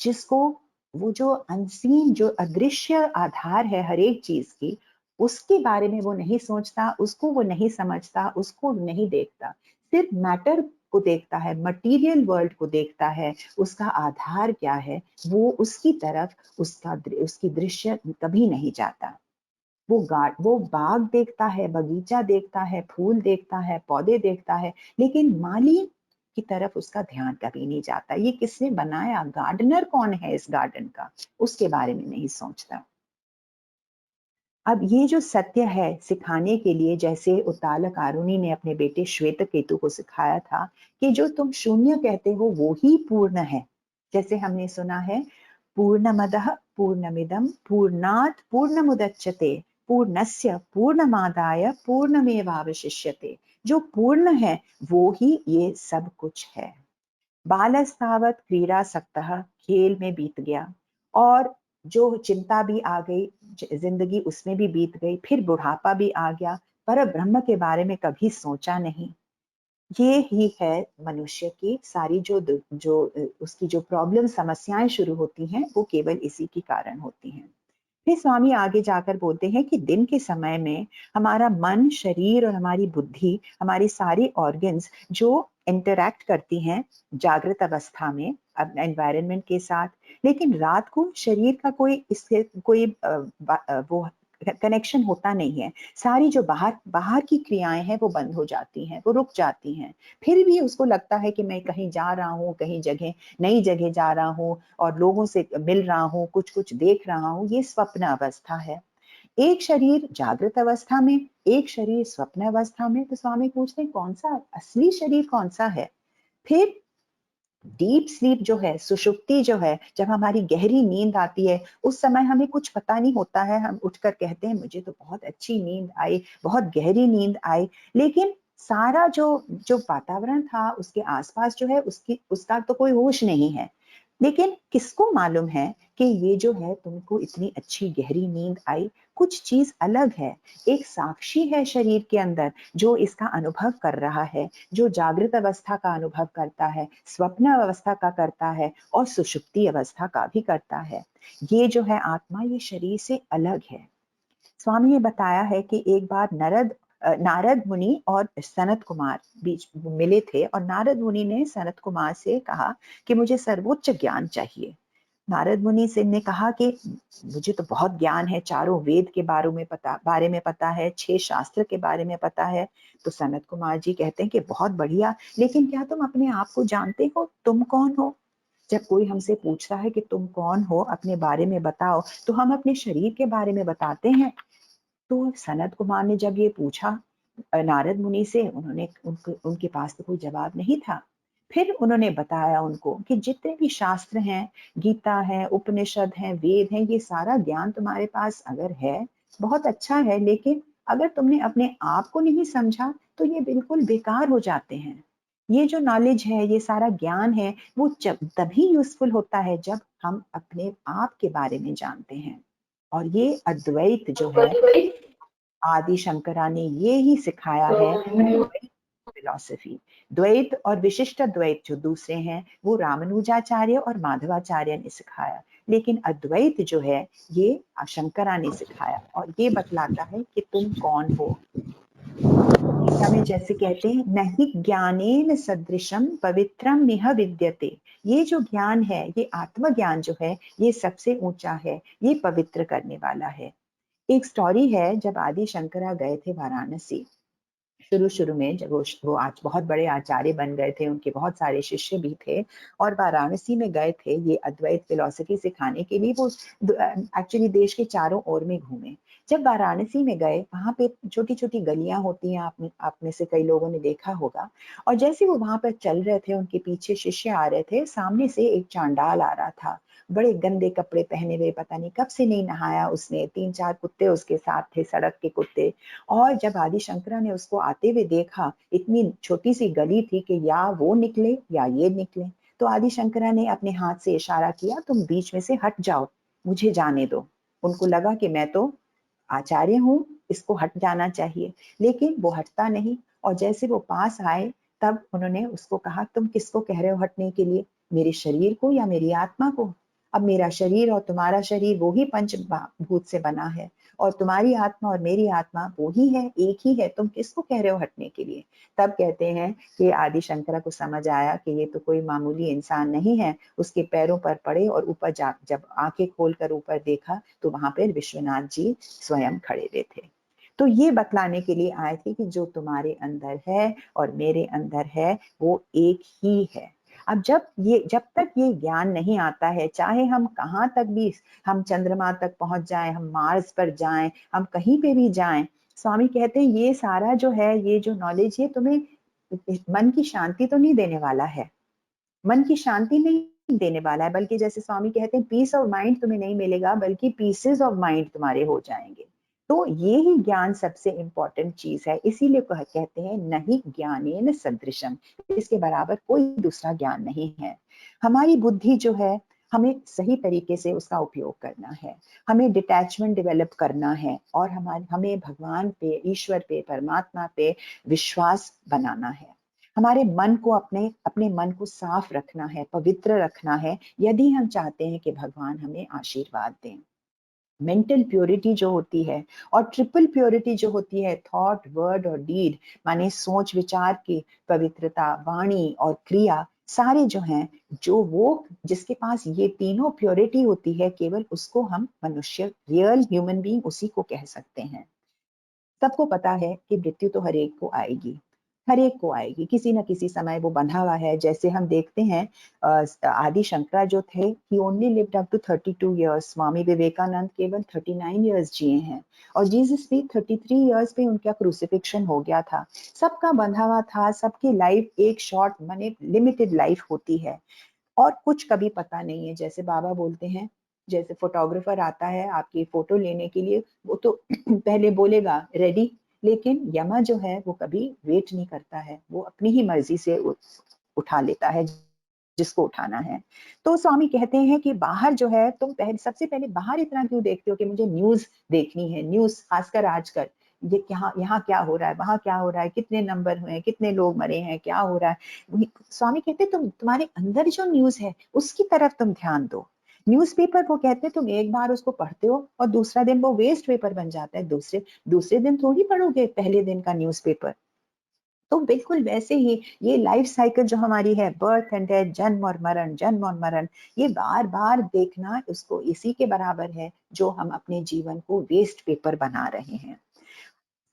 जिसको वो जो अनसीन, जो अदृश्य आधार है हर एक चीज की, उसके बारे में वो नहीं सोचता, उसको वो नहीं समझता, उसको नहीं देखता। सिर्फ मैटर को देखता है, मटीरियल वर्ल्ड को देखता है। उसका आधार क्या है, वो उसकी तरफ उसकी दृश्य कभी नहीं जाता। वो बाग देखता है, बगीचा देखता है, फूल देखता है, पौधे देखता है, लेकिन माली की तरफ उसका ध्यान कभी नहीं जाता। ये किसने बनाया, गार्डनर कौन है इस गार्डन का, उसके बारे में नहीं सोचता। अब ये जो सत्य है सिखाने के लिए, जैसे उत्तालक कारुणी ने अपने बेटे श्वेत केतु को सिखाया था कि जो तुम शून्य कहते हो वो ही पूर्ण है। जैसे हमने सुना है, पूर्णमदः पूर्णमिदं पूर्णात् पूर्णमुदच्यते पूर्णस्य पूर्णमादाय पूर्णमेवावशिष्यते। जो पूर्ण है वो ही ये सब कुछ है। बालस्तावत क्रीड़ासक्तः, खेल में बीत गया, और जो चिंता भी आ गई, जिंदगी उसमें भी बीत गई, फिर बुढ़ापा भी आ गया, पर ब्रह्म के बारे में कभी सोचा नहीं। ये ही है मनुष्य की सारी जो उसकी जो प्रॉब्लम, समस्याएं शुरू होती हैं, वो केवल इसी के कारण होती हैं। फिर स्वामी आगे जाकर बोलते हैं कि दिन के समय में हमारा मन, शरीर और हमारी बुद्धि, हमारी सारी ऑर्गन्स जो इंटरैक्ट करती हैं जागृत अवस्था में एनवायरनमेंट के साथ, लेकिन रात को शरीर का कोई इससे कोई वो कनेक्शन होता नहीं है। सारी जो बाहर बाहर की क्रियाएं हैं वो बंद हो जाती हैं, वो रुक जाती हैं। फिर भी उसको लगता है कि मैं कहीं जा रहा हूँ, कहीं जगह, नई जगह जा रहा हूँ और लोगों से मिल रहा हूँ, कुछ कुछ देख रहा हूँ। ये स्वप्न अवस्था है। एक शरीर जागृत अवस्था में, एक शरीर स्वप्न अवस्था में। तो स्वामी पूछते हैं कौन सा असली शरीर कौन सा है? फिर डीप स्लीप जो है, सुषुप्ति जो है, जब हमारी गहरी नींद आती है, उस समय हमें कुछ पता नहीं होता है। हम उठकर कहते हैं मुझे तो बहुत अच्छी नींद आई, बहुत गहरी नींद आई, लेकिन सारा जो जो वातावरण था उसके आसपास जो है, उसका तो कोई होश नहीं है। लेकिन किसको मालूम है कि ये जो है तुमको इतनी अच्छी गहरी नींद आई, कुछ चीज अलग है। एक साक्षी है शरीर के अंदर जो इसका अनुभव कर रहा है, जो जागृत अवस्था का अनुभव करता है, स्वप्न अवस्था का करता है, और सुषुप्ति अवस्था का भी करता है। ये जो है आत्मा, ये शरीर से अलग है। स्वामी ने बताया है कि एक बार नारद मुनि और सनत कुमार बीच मिले थे और नारद मुनि ने सनत कुमार से कहा कि मुझे सर्वोच्च ज्ञान चाहिए। नारद मुनि से ने कहा कि मुझे तो बहुत ज्ञान है, चारों वेद के बारे में पता है, 6 शास्त्र के बारे में पता है। तो सनत कुमार जी कहते हैं कि बहुत बढ़िया, लेकिन क्या तुम अपने आप को जानते हो, तुम कौन हो? जब कोई हमसे पूछता है कि तुम कौन हो, अपने बारे में बताओ, तो हम अपने शरीर के बारे में बताते हैं। तो सनत कुमार ने जब ये पूछा नारद मुनि से, उनके पास तो कोई जवाब नहीं था। फिर उन्होंने बताया उनको कि जितने भी शास्त्र हैं, गीता है, उपनिषद हैं, वेद हैं, ये सारा ज्ञान तुम्हारे पास अगर है, बहुत अच्छा है, लेकिन अगर तुमने अपने आप को नहीं समझा तो ये बिल्कुल बेकार हो जाते हैं। ये जो नॉलेज है, ये सारा ज्ञान है, वो तभी यूजफुल होता है जब हम अपने आप के बारे में जानते हैं। और ये अद्वैत जो है, आदि शंकरा ने ये ही सिखाया है, अद्वैत फिलॉसफी। द्वैत और विशिष्ट द्वैत जो दूसरे हैं, वो रामानुजाचार्य और माधवाचार्य ने सिखाया, लेकिन अद्वैत जो है, ये शंकरा ने सिखाया और ये बतलाता है कि तुम कौन हो। गीता में जैसे कहते हैं, नहीं ज्ञानेन सदृशम पवित्रम निह विद्यते। ये जो ज्ञान है, ये आत्मज्ञान जो है, ये सबसे ऊंचा है, ये पवित्र करने वाला है। एक स्टोरी है, जब आदि शंकरा गए थे वाराणसी, शुरू शुरू में, जब वो आज बहुत बड़े आचार्य बन गए थे, उनके बहुत सारे शिष्य भी थे और वाराणसी में गए थे ये अद्वैत फिलॉसफी सिखाने के लिए। वो एक्चुअली देश के चारों ओर में घूमे। जब वाराणसी में गए, वहां पे छोटी छोटी गलियां होती हैं, आप में से कई लोगों ने देखा होगा। और जैसे वो वहां पर चल रहे थे, उनके पीछे शिष्य आ रहे थे, सामने से एक चांडाल आ रहा था, बड़े गंदे कपड़े पहने हुए, पता नहीं कब से नहीं नहाया उसने, 3-4 कुत्ते उसके साथ थे, सड़क के कुत्ते। और जब आदि शंकरा ने उसको आते हुए देखा, इतनी छोटी सी गली थी कि या वो निकले या ये निकले, तो आदि शंकरा ने अपने हाथ से इशारा किया, तुम बीच में से हट जाओ, मुझे जाने दो। उनको लगा कि मैं तो आचार्य हूँ, इसको हट जाना चाहिए, लेकिन वो हटता नहीं। और जैसे वो पास आए, तब उन्होंने उसको कहा, तुम किसको कह रहे हो हटने के लिए, मेरे शरीर को या मेरी आत्मा को? अब मेरा शरीर और तुम्हारा शरीर वो ही पंचभूत से बना है, और तुम्हारी आत्मा और मेरी आत्मा वो ही है, एक ही है, तुम किसको कह रहे हो हटने के लिए? तब कहते हैं कि आदि शंकरा को समझ आया कि ये तो कोई मामूली इंसान नहीं है। उसके पैरों पर पड़े और ऊपर जब आंखें खोलकर ऊपर देखा, तो वहां पर विश्वनाथ जी स्वयं खड़े हुए थे। तो ये बतलाने के लिए आए थे कि जो तुम्हारे अंदर है और मेरे अंदर है, वो एक ही है। अब जब तक ये ज्ञान नहीं आता है, चाहे हम कहाँ तक भी, हम चंद्रमा तक पहुंच जाएं, हम मार्स पर जाएं, हम कहीं पे भी जाएं, स्वामी कहते हैं ये सारा जो है, ये जो नॉलेज है, तुम्हें मन की शांति तो नहीं देने वाला है, मन की शांति नहीं देने वाला है, बल्कि जैसे स्वामी कहते हैं, पीस ऑफ माइंड तुम्हें नहीं मिलेगा, बल्कि पीसेस ऑफ माइंड तुम्हारे हो जाएंगे। तो ये ही ज्ञान सबसे इंपॉर्टेंट चीज है, इसीलिए कहते हैं नहीं ज्ञानेन सदृशम, इसके बराबर कोई दूसरा ज्ञान नहीं है। हमारी बुद्धि जो है, हमें सही तरीके से उसका उपयोग करना है, हमें डिटैचमेंट डेवलप करना है, और हमें भगवान पे, ईश्वर पे, परमात्मा पे विश्वास बनाना है। हमारे मन को अपने अपने मन को साफ रखना है, पवित्र रखना है, यदि हम चाहते हैं कि भगवान हमें आशीर्वाद दें। मेंटल प्योरिटी जो होती है, और ट्रिपल प्योरिटी जो होती है, थॉट, वर्ड और डीड, माने सोच विचार की पवित्रता, वाणी और क्रिया, सारे जो हैं, जो वो जिसके पास ये तीनों प्योरिटी होती है, केवल उसको हम मनुष्य, रियल ह्यूमन बीइंग, उसी को कह सकते हैं। सबको पता है कि मृत्यु तो हर एक को आएगी, हर एक को आएगी, किसी न किसी समय वो बंधा हुआ है। जैसे हम देखते हैं, आदि शंकरा जो थे, he only lived up to 32 years, Swami Vivekananda केवल 39 ईयर्स जिए हैं, और जीसस भी 33 ईयर्स पे उनका क्रूसिफिक्शन हो गया था। सबका बंधा हुआ था, सबकी लाइफ एक शॉर्ट, माने लिमिटेड लाइफ होती है, और कुछ कभी पता नहीं है। जैसे बाबा बोलते हैं, जैसे फोटोग्राफर आता है आपकी फोटो लेने के लिए, वो तो पहले बोलेगा रेडी, लेकिन यमा जो है वो कभी वेट नहीं करता है, वो अपनी ही मर्जी से उठा लेता है जिसको उठाना है। तो स्वामी कहते हैं कि बाहर जो है, तुम सबसे पहले बाहर इतना क्यों देखते हो कि मुझे न्यूज देखनी है, न्यूज खासकर आजकल, ये क्या, यहाँ क्या हो रहा है, वहां क्या हो रहा है, कितने नंबर हुए, कितने लोग मरे हैं, क्या हो रहा है। स्वामी कहते, तुम्हारे अंदर जो न्यूज है उसकी तरफ तुम ध्यान दो। न्यूज़पेपर वो कहते हैं तुम एक बार उसको पढ़ते हो और दूसरा दिन वो वेस्ट पेपर बन जाता है, दूसरे दूसरे दिन थोड़ी पढ़ोगे पहले दिन का न्यूज़पेपर। तो बिल्कुल वैसे ही ये लाइफ साइकिल जो हमारी है, बर्थ एंड डेथ, जन्म और मरण, जन्म और मरण, ये बार बार देखना उसको इसी के बराबर है जो हम अपने जीवन को वेस्ट पेपर बना रहे हैं।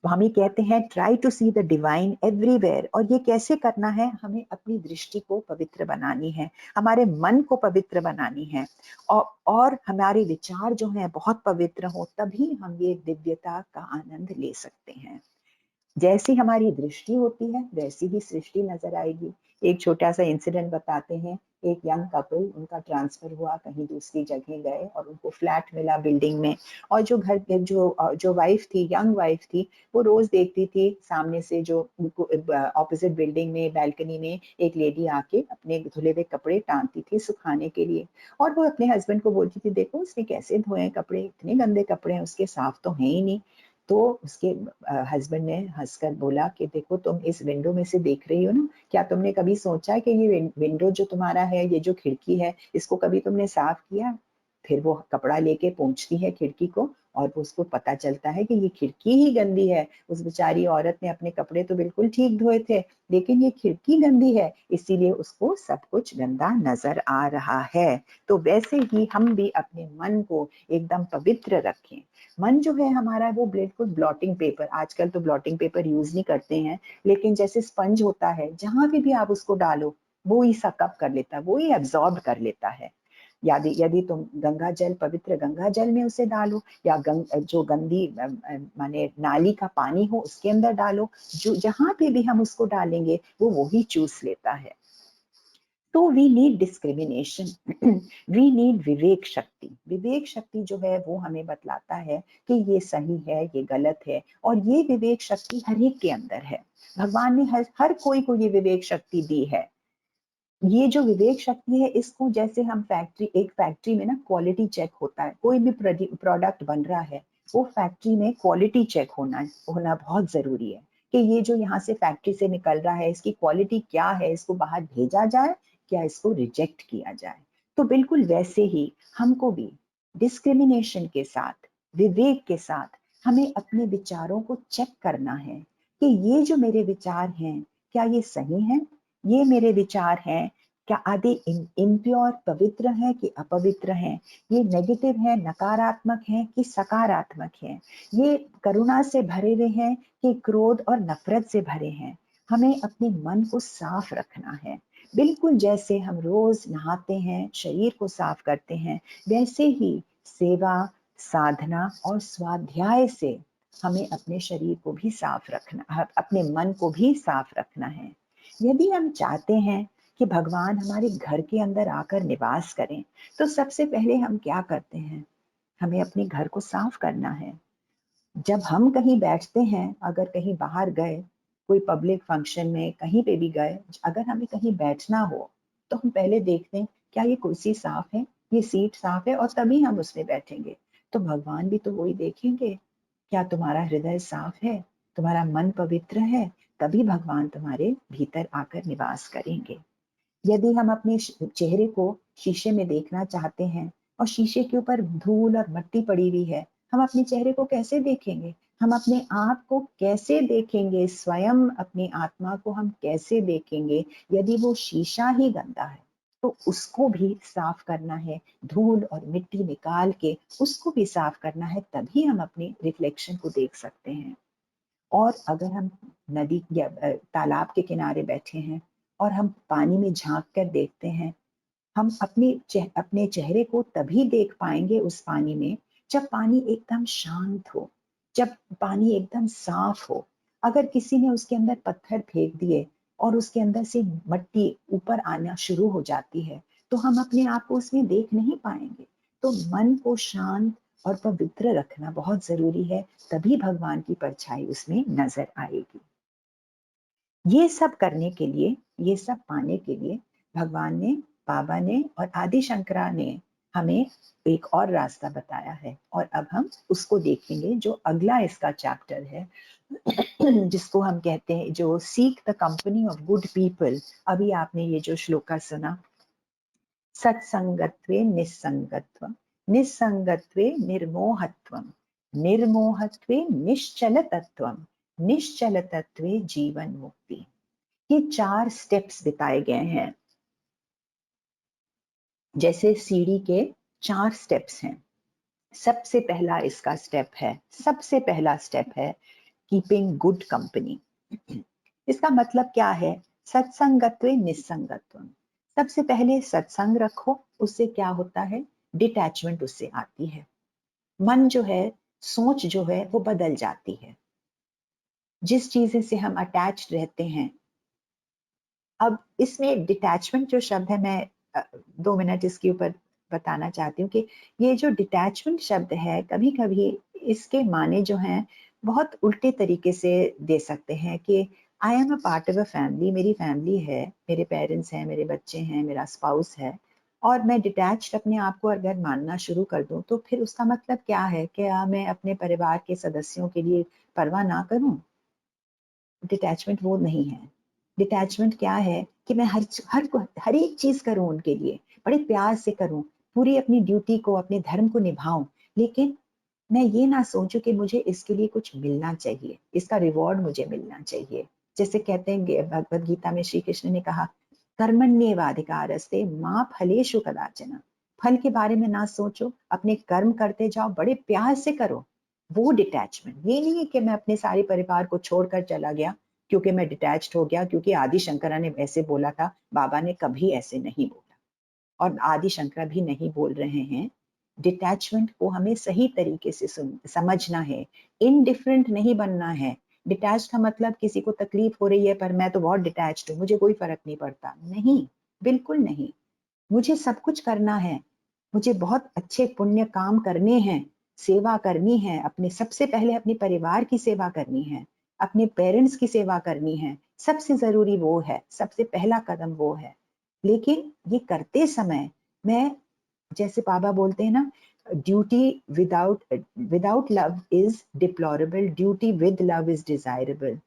हम ही कहते हैं try to see the divine everywhere, और ये कैसे करना है, हमें अपनी दृष्टि को पवित्र बनानी है, हमारे मन को पवित्र बनानी है, और हमारे विचार जो हैं बहुत पवित्र हो, तभी हम ये दिव्यता का आनंद ले सकते हैं। जैसी हमारी दृष्टि होती है वैसी ही सृष्टि नजर आएगी। एक छोटा सा इंसिडेंट बताते हैं। एक यंग कपल, उनका ट्रांसफर हुआ, कहीं दूसरी जगह गए और उनको फ्लैट मिला बिल्डिंग में। और जो घर जो वाइफ थी, यंग वाइफ थी, वो रोज देखती थी सामने से जो ऑपोजिट बिल्डिंग में बैल्कनी में एक लेडी आके अपने धुले हुए कपड़े टांगती थी सुखाने के लिए। और वो अपने हस्बैंड को बोलती थी, देखो उसने कैसे धोए कपड़े, इतने गंदे कपड़े हैं उसके, साफ तो है ही नहीं। तो उसके हस्बैंड ने हंसकर बोला कि देखो तुम इस विंडो में से देख रही हो ना, क्या तुमने कभी सोचा कि ये विंडो जो तुम्हारा है, ये जो खिड़की है, इसको कभी तुमने साफ किया? फिर वो कपड़ा लेके पोंछती है खिड़की को, और वो उसको पता चलता है कि ये खिड़की ही गंदी है। उस बेचारी औरत ने अपने कपड़े तो बिल्कुल ठीक धोए थे, लेकिन ये खिड़की गंदी है, इसीलिए उसको सब कुछ गंदा नजर आ रहा है। तो वैसे ही हम भी अपने मन को एकदम पवित्र रखें। मन जो है हमारा, वो बिल्कुल ब्लॉटिंग पेपर, आजकल तो ब्लॉटिंग पेपर यूज नहीं करते हैं, लेकिन जैसे स्पंज होता है, जहां पे भी आप उसको डालो वो ही सकअप कर लेता है, वो ही एब्जॉर्ब कर लेता है। यदि यदि तुम गंगा जल, पवित्र गंगा जल में उसे डालो, या जो गंदी माने नाली का पानी हो उसके अंदर डालो, जो जहां पे भी हम उसको डालेंगे वो वही चूस लेता है। तो we need discrimination, we need vivek shakti. विवेक शक्ति जो है वो हमें बतलाता है कि ये सही है, ये गलत है, और ये विवेक शक्ति हर एक के अंदर है। भगवान ने हर कोई को ये विवेक शक्ति दी है। ये जो विवेक शक्ति है, इसको जैसे हम एक फैक्ट्री में ना क्वालिटी चेक होता है, कोई भी प्रोडक्ट बन रहा है, वो फैक्ट्री में क्वालिटी चेक होना बहुत जरूरी है कि ये जो यहाँ से फैक्ट्री से निकल रहा है, इसकी क्वालिटी क्या है, इसको बाहर भेजा जाए, क्या इसको रिजेक्ट किया जाए। तो बिल्कुल वैसे ही हमको भी डिस्क्रिमिनेशन के साथ, विवेक के साथ, हमें अपने विचारों को चेक करना है कि ये जो मेरे विचार हैं, क्या ये सही हैं? ये मेरे विचार हैं, क्या आदि इम्प्योर, पवित्र है कि अपवित्र है? ये नेगेटिव है, नकारात्मक है कि सकारात्मक है? ये करुणा से भरे हुए हैं कि क्रोध और नफरत से भरे हैं? हमें अपने मन को साफ रखना है। बिल्कुल जैसे हम रोज नहाते हैं, शरीर को साफ करते हैं, वैसे ही सेवा, साधना और स्वाध्याय से हमें अपने शरीर को भी साफ रखना, अपने मन को भी साफ रखना है। यदि हम चाहते हैं कि भगवान हमारे घर के अंदर आकर निवास करें, तो सबसे पहले हम क्या करते हैं? हमें अपने घर को साफ करना है। जब हम कहीं बैठते हैं, अगर कहीं बाहर गए, कोई पब्लिक फंक्शन में कहीं पे भी गए, अगर हमें कहीं बैठना हो, तो हम पहले देखते हैं क्या ये कुर्सी साफ है, ये सीट साफ है, और तभी हम उसमें बैठेंगे। तो भगवान भी तो वही देखेंगे, क्या तुम्हारा हृदय साफ है, तुम्हारा मन पवित्र है, तभी भगवान तुम्हारे भीतर आकर निवास करेंगे। यदि हम अपने चेहरे को शीशे में देखना चाहते हैं, और शीशे के ऊपर धूल और मिट्टी पड़ी हुई है, हम अपने चेहरे को कैसे देखेंगे? हम अपने आप को कैसे देखेंगे? स्वयं अपनी आत्मा को हम कैसे देखेंगे यदि वो शीशा ही गंदा है? तो उसको भी साफ करना है, धूल और मिट्टी निकाल के उसको भी साफ करना है, तभी हम अपने रिफ्लेक्शन को देख सकते हैं। और अगर हम नदी या तालाब के किनारे बैठे हैं और हम पानी में झांक कर देखते हैं, हम अपने चेहरे को तभी देख पाएंगे उस पानी में, जब पानी एकदम शांत हो, जब पानी एकदम साफ हो। अगर किसी ने उसके अंदर पत्थर फेंक दिए और उसके अंदर से मट्टी ऊपर आना शुरू हो जाती है, तो हम अपने आप को उसमें देख नहीं पाएंगे। तो मन को शांत और पवित्र रखना बहुत जरूरी है, तभी भगवान की परछाई उसमें नजर आएगी। ये सब करने के लिए, ये सब पाने के लिए भगवान ने, बाबा ने और आदि शंकरा ने हमें एक और रास्ता बताया है, और अब हम उसको देखेंगे, जो अगला इसका चैप्टर है, जिसको हम कहते हैं, जो seek the company of good people. अभी आपने ये जो श्लोका सुना, सत्संगत्वे निस्संगत्वम, निस्संगत्वे निर्मोहत्वम, निर्मोहत्वे निश्चलतत्वम, निश्चलतत्वे जीवन मुक्ति। ये 4 स्टेप्स बताए गए हैं। जैसे सीढ़ी के 4 स्टेप्स हैं। सबसे पहला इसका स्टेप है, सबसे पहला स्टेप है कीपिंग गुड कंपनी। इसका मतलब क्या है? सत्संगत्वे निस्संगत्वम। सबसे पहले सत्संग रखो, उससे क्या होता है? डिटैचमेंट उससे आती है। मन जो है, सोच जो है वो बदल जाती है। जिस चीज से हम अटैच्ड रहते हैं, अब इसमें डिटैचमेंट जो शब्द है, मैं 2 मिनट इसके ऊपर बताना चाहती हूँ कि ये जो डिटैचमेंट शब्द है, कभी कभी इसके माने जो हैं बहुत उल्टे तरीके से दे सकते हैं कि I am a part of a family, मेरी फैमिली है, मेरे पेरेंट्स हैं, मेरे बच्चे हैं, मेरा स्पाउस है, और मैं डिटैच्ड अपने आप को अगर मानना शुरू कर दूं, तो फिर उसका मतलब क्या है? क्या मैं अपने परिवार के सदस्यों के लिए परवाह ना करूं? डिटैचमेंट वो नहीं है। डिटैचमेंट क्या है कि मैं हर एक चीज करूं उनके लिए, बड़े प्यार से करूं, पूरी अपनी ड्यूटी को, अपने धर्म को निभाऊं, लेकिन मैं ये ना सोचूं कि मुझे इसके लिए कुछ मिलना चाहिए, इसका रिवॉर्ड मुझे मिलना चाहिए। जैसे कहते हैं भगवद गीता में श्री कृष्ण ने कहा, कर्मण्येवाधिकारस्ते मां फलेषु कदाचन। फल के बारे में ना सोचो, अपने कर्म करते जाओ, बड़े प्यार से करो। वो डिटैचमेंट। ये नहीं है कि मैं अपने सारे परिवार को छोड़कर चला गया क्योंकि मैं डिटैच्ड हो गया, क्योंकि आदि शंकरा ने ऐसे बोला था। बाबा ने कभी ऐसे नहीं बोला, और आदि शंकरा भी नहीं बोल रहे हैं। डिटैचमेंट को हमें सही तरीके से समझना है, इनडिफरेंट नहीं बनना है। डिटैच का मतलब किसी को तकलीफ हो रही है पर मैं तो बहुत डिटैच्ड हूँ, मुझे कोई फर्क नहीं पड़ता, नहीं, बिल्कुल नहीं। मुझे सब कुछ करना है, मुझे बहुत अच्छे पुण्य काम करने हैं, सेवा करनी है, अपने सबसे पहले अपने परिवार की सेवा करनी है, अपने पेरेंट्स की सेवा करनी है, सबसे जरूरी वो है, सबसे पहला कदम वो है। लेकिन ये करते समय मैं, जैसे बाबा बोलते हैं ना, duty without without love is deplorable, duty with love is desirable,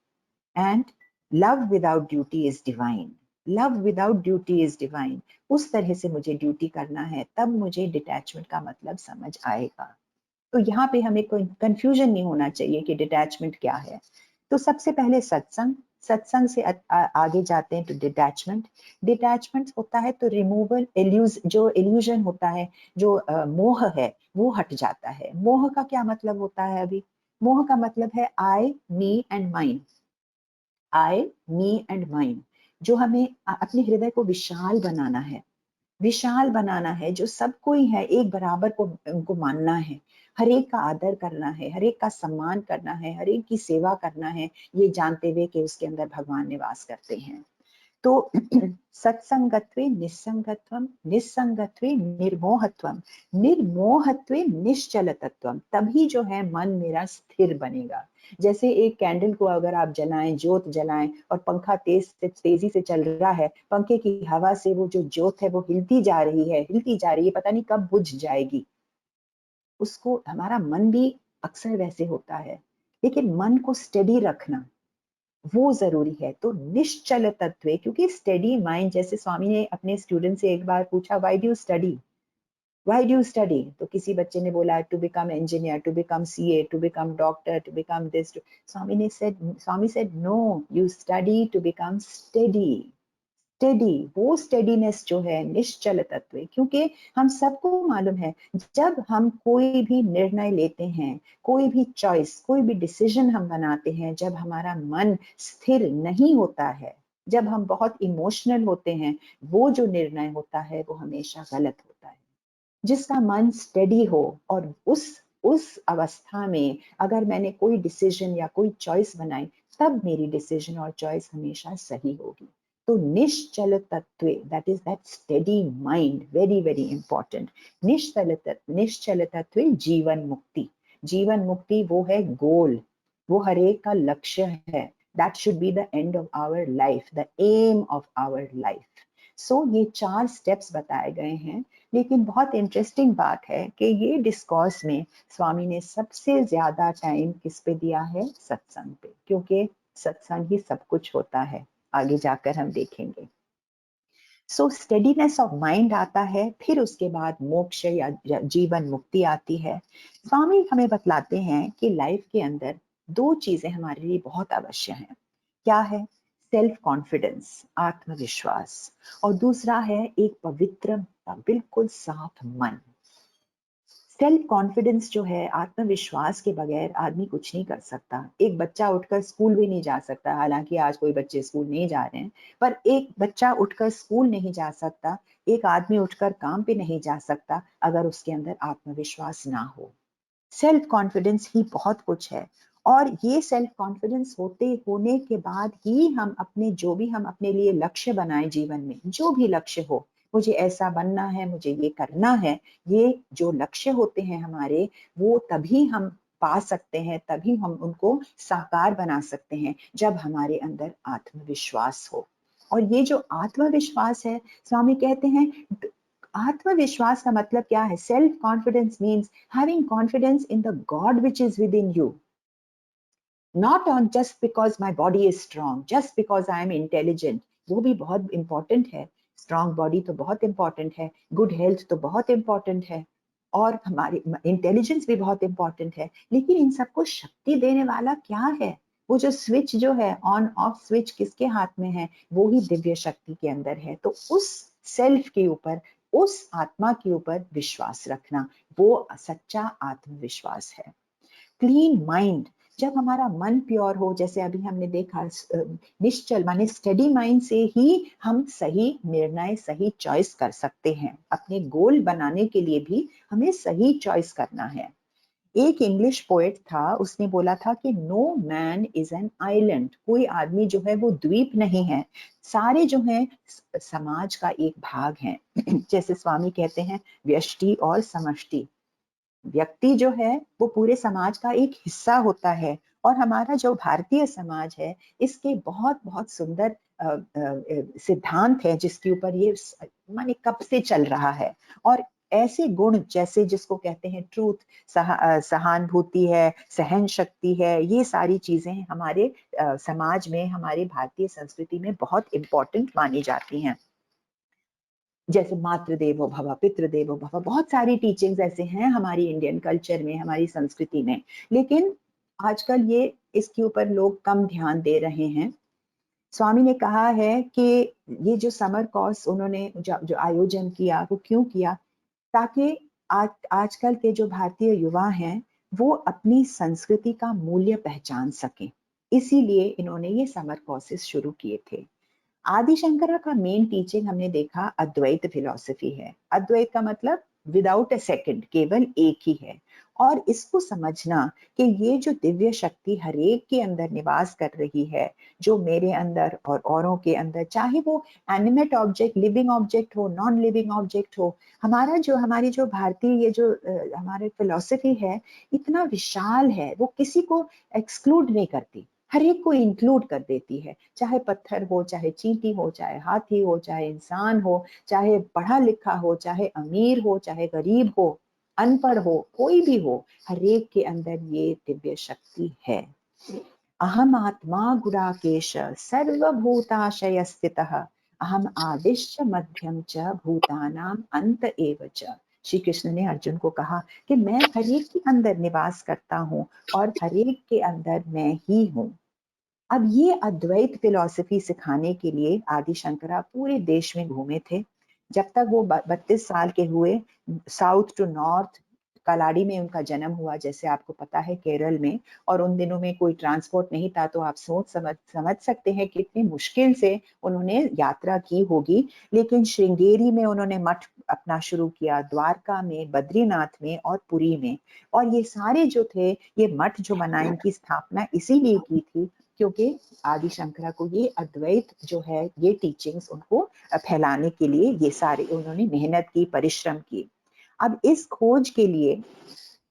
and love without duty is divine. Love without duty is divine. उस तरह से मुझे ड्यूटी करना है, तब मुझे डिटैचमेंट का मतलब समझ आएगा। तो यहाँ पे हमें कोई कंफ्यूजन नहीं होना चाहिए कि डिटैचमेंट क्या है। तो सबसे पहले सत्संग, सत्संग से आगे जाते हैं तो डिटैचमेंट। डिटैचमेंट होता है तो रिमूवल, जो इल्यूजन होता है, जो मोह है, वो हट जाता है। मोह का क्या मतलब होता है? अभी मोह का मतलब है I, me and mine. I, me and mine. जो हमें अपने हृदय को विशाल बनाना है, विशाल बनाना है, जो सब कोई है एक बराबर को उनको मानना है, हर एक का आदर करना है, हर एक का सम्मान करना है, हर एक की सेवा करना है, ये जानते हुए कि उसके अंदर भगवान निवास करते हैं। तो सत्संगत्वे निस्संगत्वम, निस्संगत्वे निर्मोहत्वम, निर्मोहत्वे निश्चलतत्वम। तभी जो है मन मेरा स्थिर बनेगा। जैसे एक कैंडल को अगर आप जलाएं, ज्योत जलाएं, और पंखा तेजी से चल रहा है, पंखे की हवा से वो जो ज्योत है वो हिलती जा रही है, हिलती जा रही है, पता नहीं कब बुझ जाएगी। उसको हमारा मन भी अक्सर वैसे होता है। लेकिन मन को स्टेडी रखना वो जरूरी है। तो निश्चल तत्व, क्योंकि स्टडी माइंड, जैसे स्वामी ने अपने स्टूडेंट से एक बार पूछा, why do you study, why do you study? तो किसी बच्चे ने बोला, to become engineer, to become CA, to become doctor, to become this. Swami said no, you study to become steady. Steady, वो स्टेडीनेस जो है निश्चल तत्व। क्योंकि हम सबको मालूम है, जब हम कोई भी निर्णय लेते हैं, कोई भी चॉइस, कोई भी डिसीजन हम बनाते हैं, जब हमारा मन स्थिर नहीं होता है, जब हम बहुत इमोशनल होते हैं, वो जो निर्णय होता है वो हमेशा गलत होता है। जिसका मन स्टेडी हो, और उस अवस्था में अगर मैंने कोई डिसीजन या कोई चॉइस बनाई, तब मेरी डिसीजन और चॉइस हमेशा सही होगी। तो निश्चल तत्व, that is that steady mind, very very important. निश्चल तत्व जीवन मुक्ति। जीवन मुक्ति वो है गोल, वो हर एक का लक्ष्य है। That should be the end of our life, the aim of our life. So ये 4 स्टेप्स बताए गए हैं। लेकिन बहुत इंटरेस्टिंग बात है कि ये डिस्कोर्स में स्वामी ने सबसे ज्यादा टाइम किस पे दिया है? सत्संग पे, क्योंकि सत्संग ही सब कुछ होता है, आगे जाकर हम देखेंगे। सो स्टेडीनेस ऑफ माइंड आता है, फिर उसके बाद मोक्ष या जीवन मुक्ति आती है। स्वामी हमें बतलाते हैं कि लाइफ के अंदर दो चीजें हमारे लिए बहुत आवश्यक हैं। क्या है? सेल्फ कॉन्फिडेंस, आत्मविश्वास, और दूसरा है एक पवित्र बिल्कुल साफ मन। सेल्फ कॉन्फिडेंस जो है, आत्मविश्वास के बगैर आदमी कुछ नहीं कर सकता। एक बच्चा उठकर स्कूल भी नहीं जा सकता, हालांकि आज कोई बच्चे स्कूल नहीं जा रहे हैं, पर एक बच्चा उठकर स्कूल नहीं जा सकता, एक आदमी उठकर काम पे नहीं जा सकता अगर उसके अंदर आत्मविश्वास ना हो। सेल्फ कॉन्फिडेंस ही बहुत कुछ है, और ये सेल्फ कॉन्फिडेंस होने के बाद ही हम अपने जो भी हम अपने लिए लक्ष्य बनाए जीवन में, जो भी लक्ष्य हो, मुझे ऐसा बनना है, मुझे ये करना है, ये जो लक्ष्य होते हैं हमारे, वो तभी हम पा सकते हैं, तभी हम उनको साकार बना सकते हैं जब हमारे अंदर आत्मविश्वास हो। और ये जो आत्मविश्वास है, स्वामी कहते हैं, आत्मविश्वास का मतलब क्या है? Self confidence means having confidence in the God which is within you, not on just because my body is strong, just because I am intelligent। वो भी बहुत इंपॉर्टेंट है, स्ट्रॉन्ग बॉडी तो बहुत इंपॉर्टेंट है, गुड हेल्थ तो बहुत important है, और हमारी इंटेलिजेंस भी बहुत इंपॉर्टेंट है, लेकिन इन सबको शक्ति देने वाला क्या है? वो जो स्विच जो है, ऑन ऑफ स्विच किसके हाथ में है? वो ही दिव्य शक्ति के अंदर है। तो उस सेल्फ के ऊपर, उस आत्मा के ऊपर विश्वास रखना, वो सच्चा आत्मविश्वास है। क्लीन माइंड, जब हमारा मन प्योर हो, जैसे अभी हमने देखा, निश्चल माने स्टडी माइंड से ही हम सही निर्णय, सही चॉइस कर सकते हैं। अपने गोल बनाने के लिए भी हमें सही चॉइस करना है। एक इंग्लिश पोएट था, उसने बोला था कि no man is an island, कोई आदमी जो है वो द्वीप नहीं है, सारे जो हैं समाज का एक भाग हैं। जैसे स्वामी कहते हैं, व्यष्टि और समष्टि, व्यक्ति जो है वो पूरे समाज का एक हिस्सा होता है। और हमारा जो भारतीय समाज है, इसके बहुत बहुत सुंदर सिद्धांत है, जिसके ऊपर ये माने कब से चल रहा है। और ऐसे गुण जैसे जिसको कहते हैं ट्रूथ, सहानुभूति है, सहन शक्ति है, ये सारी चीजें हमारे समाज में, हमारे भारतीय संस्कृति में बहुत इंपॉर्टेंट मानी जाती हैं। जैसे मातृदेवो भव, पितृदेवो भव, बहुत सारी टीचिंग्स ऐसे हैं हमारी इंडियन कल्चर में, हमारी संस्कृति में, लेकिन आजकल ये इसके ऊपर लोग कम ध्यान दे रहे हैं। स्वामी ने कहा है कि ये जो समर कोर्स उन्होंने जो आयोजन किया, वो क्यों किया? ताकि आजकल के जो भारतीय युवा हैं, वो अपनी संस्कृति का मूल्य पहचान सकें। इसीलिए इन्होंने ये समर कोर्सेज शुरू किए थे। आदि शंकरा का मेन टीचिंग हमने देखा अद्वैत फिलॉसफी है। अद्वैत का मतलब विदाउट अ सेकंड, केवल एक ही है। और इसको समझना कि ये जो दिव्य शक्ति हर एक के अंदर निवास कर रही है, जो मेरे अंदर और औरों के अंदर, चाहे वो एनिमेट ऑब्जेक्ट, लिविंग ऑब्जेक्ट हो, नॉन लिविंग ऑब्जेक्ट हो, हमारी जो भारतीय ये जो हमारे फिलॉसफी है, इतना विशाल है, वो किसी को एक्सक्लूड नहीं करती, हर एक को इंक्लूड कर देती है। चाहे पत्थर हो, चाहे चींटी हो, चाहे हाथी हो, चाहे इंसान हो, चाहे पढ़ा लिखा हो, चाहे अमीर हो, चाहे गरीब हो, अनपढ़ हो, कोई भी हो, हर एक के अंदर ये दिव्य शक्ति है। अहम आत्मा गुडाकेश सर्वभूताशय स्थितः, अहम आदिश्च मध्यम च भूतानाम अंत एव च। श्री कृष्ण ने अर्जुन को कहा कि मैं हर एक के अंदर निवास करता हूँ, और हर एक के अंदर मैं ही हूँ। अब ये अद्वैत फिलॉसफी सिखाने के लिए आदि शंकरा पूरे देश में घूमे थे। जब तक वो 32 साल के हुए, साउथ टू नॉर्थ, कलाड़ी में उनका जन्म हुआ, जैसे आपको पता है, केरल में। और उन दिनों में कोई ट्रांसपोर्ट नहीं था, तो आप समझ सकते हैं कितनी मुश्किल से उन्होंने यात्रा की होगी। लेकिन श्रृंगेरी में उन्होंने मठ अपना शुरू किया, द्वारका में, बद्रीनाथ में और पुरी में। और ये सारे जो थे, ये मठ जो बनाए, इनकी स्थापना इसीलिए की थी क्योंकि आदि शंकरा को ये अद्वैत जो है, ये टीचिंग्स उनको फैलाने के लिए ये सारे उन्होंने मेहनत की, परिश्रम की। अब इस खोज के लिए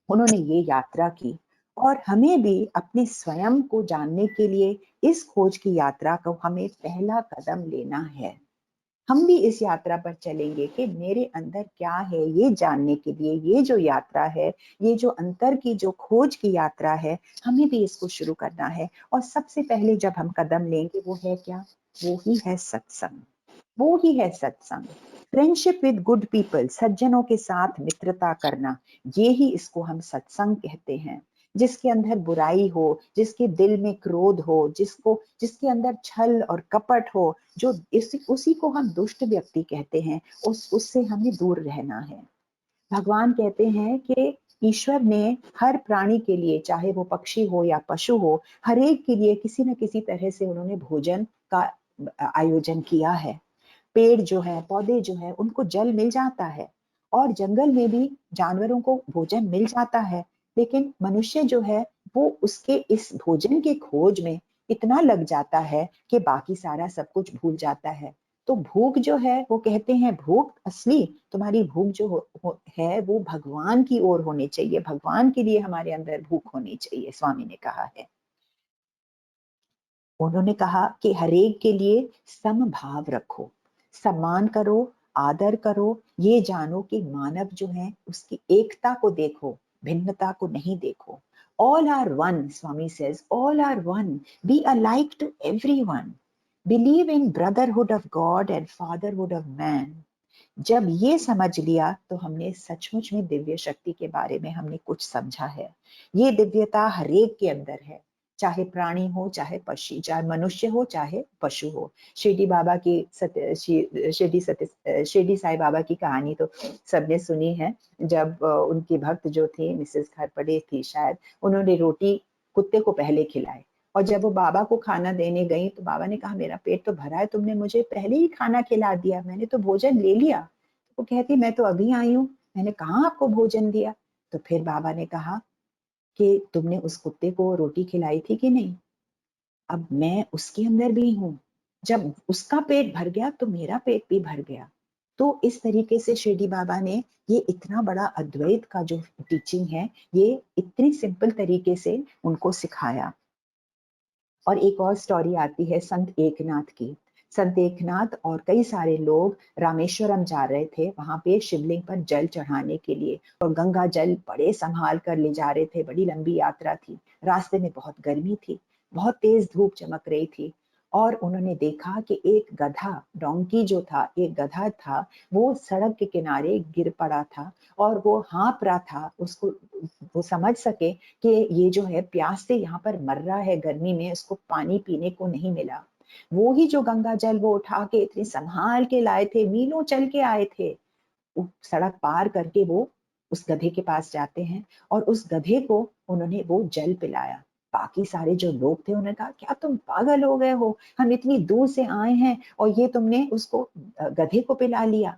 उन्होंने ये यात्रा की, और हमें भी अपने स्वयं को जानने के लिए इस खोज की यात्रा को हमें पहला कदम लेना है। हम भी इस यात्रा पर चलेंगे कि मेरे अंदर क्या है, ये जानने के लिए ये जो यात्रा है, ये जो अंतर की जो खोज की यात्रा है, हमें भी इसको शुरू करना है। और सबसे पहले जब हम कदम लेंगे, वो है क्या? वो ही है सत्संग। वो ही है सत्संग। फ्रेंडशिप विद गुड पीपल, सज्जनों के साथ मित्रता करना, ये ही इसको हम सत्संग कहते हैं। जिसके अंदर बुराई हो, जिसके दिल में क्रोध हो, जिसके अंदर छल और कपट हो, जो उसी को हम दुष्ट व्यक्ति कहते हैं। उससे हमें दूर रहना है। भगवान कहते हैं कि ईश्वर ने हर प्राणी के लिए, चाहे वो पक्षी हो या पशु हो, हर एक के लिए किसी न किसी तरह से उन्होंने भोजन का आयोजन किया है। पेड़ जो है, पौधे जो है, उनको जल मिल जाता है, और जंगल में भी जानवरों को भोजन मिल जाता है। लेकिन मनुष्य जो है, वो उसके इस भोजन के खोज में इतना लग जाता है कि बाकी सारा सब कुछ भूल जाता है। तो भूख जो है, वो कहते हैं भूख असली तुम्हारी भूख जो है, वो भगवान की ओर होनी चाहिए, भगवान के लिए हमारे अंदर भूख होनी चाहिए, स्वामी ने कहा है। उन्होंने कहा कि हरेक के लिए समभाव रखो, सम्मान करो, आदर करो, ये जानो कि मानव जो है उसकी एकता को देखो, भिन्नता को नहीं देखो। All are one, Swami says, all are one, be alike to everyone, believe in brotherhood of God and fatherhood of man. जब ये समझ लिया तो हमने सचमुच में दिव्य शक्ति के बारे में हमने कुछ समझा है। ये दिव्यता हरेक के अंदर है, चाहे प्राणी हो, चाहे पक्षी, चाहे मनुष्य हो, चाहे पशु हो। शिरडी बाबा की शिरडी साई बाबा की कहानी तो सबने सुनी है। जब उनकी भक्त जो थी, मिसेस खरपड़े थी शायद, उन्होंने रोटी कुत्ते को पहले खिलाई, और जब वो बाबा को खाना देने गई तो बाबा ने कहा मेरा पेट तो भरा है, तुमने मुझे पहले ही खाना खिला दिया, मैंने तो भोजन ले लिया। वो कहती मैं तो अभी आई हूँ, मैंने कहाँ आपको भोजन दिया। तो फिर बाबा ने कहा कि तुमने उस कुत्ते को रोटी खिलाई थी कि नहीं, अब मैं उसके अंदर भी हूँ, जब उसका पेट भर गया तो मेरा पेट भी भर गया। तो इस तरीके से शिरडी बाबा ने ये इतना बड़ा अद्वैत का जो टीचिंग है, ये इतनी सिंपल तरीके से उनको सिखाया। और एक और स्टोरी आती है संत एकनाथ की। संत एकनाथ और कई सारे लोग रामेश्वरम जा रहे थे, वहां पे शिवलिंग पर जल चढ़ाने के लिए, और गंगा जल बड़े संभाल कर ले जा रहे थे, बड़ी लंबी यात्रा थी। रास्ते में बहुत गर्मी थी, बहुत तेज धूप चमक रही थी, और उन्होंने देखा कि एक गधा, डोंकी जो था, एक गधा था, वो सड़क के किनारे गिर पड़ा था, और वो हाँप रहा था, उसको वो समझ सके कि ये जो है प्यास से यहाँ पर मर रहा है, गर्मी में उसको पानी पीने को नहीं मिला। वो ही जो गंगा जल वो उठा के इतने संभाल के लाए थे, मीलों चल के आए थे, सड़क पार करके वो उस गधे के पास जाते हैं, और उस गधे को उन्होंने वो जल पिलाया। बाकी सारे जो लोग थे उन्होंने कहा क्या तुम पागल हो गए हो, हम इतनी दूर से आए हैं और ये तुमने उसको गधे को पिला लिया।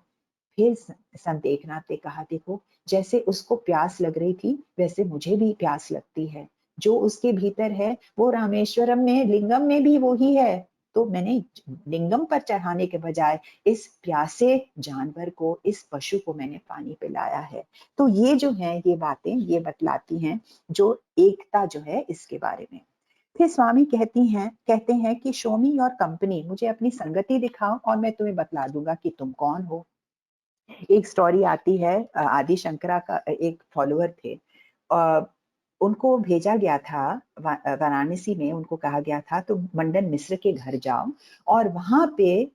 फिर संत एकनाथ ने कहा देखो, जैसे उसको प्यास लग रही थी वैसे मुझे भी प्यास लगती है, जो उसके भीतर है वो रामेश्वरम में, लिंगम में भी वो ही है। तो मैंने लिंगम पर चढ़ाने के बजाय इस प्यासे जानवर को, इस पशु को मैंने पानी पिलाया है। तो ये जो है, ये बातें ये बतलाती हैं जो एकता जो है इसके बारे में। फिर स्वामी कहते हैं कि शो मी योर कंपनी, मुझे अपनी संगति दिखाओ और मैं तुम्हें बतला दूंगा कि तुम कौन हो। एक स्टोरी आती है, आदि शंकरा का एक फॉलोअर थे, उनको भेजा गया था वाराणसी में, उनको कहा गया था तुम मंडन मिश्र के घर जाओ और वहां पे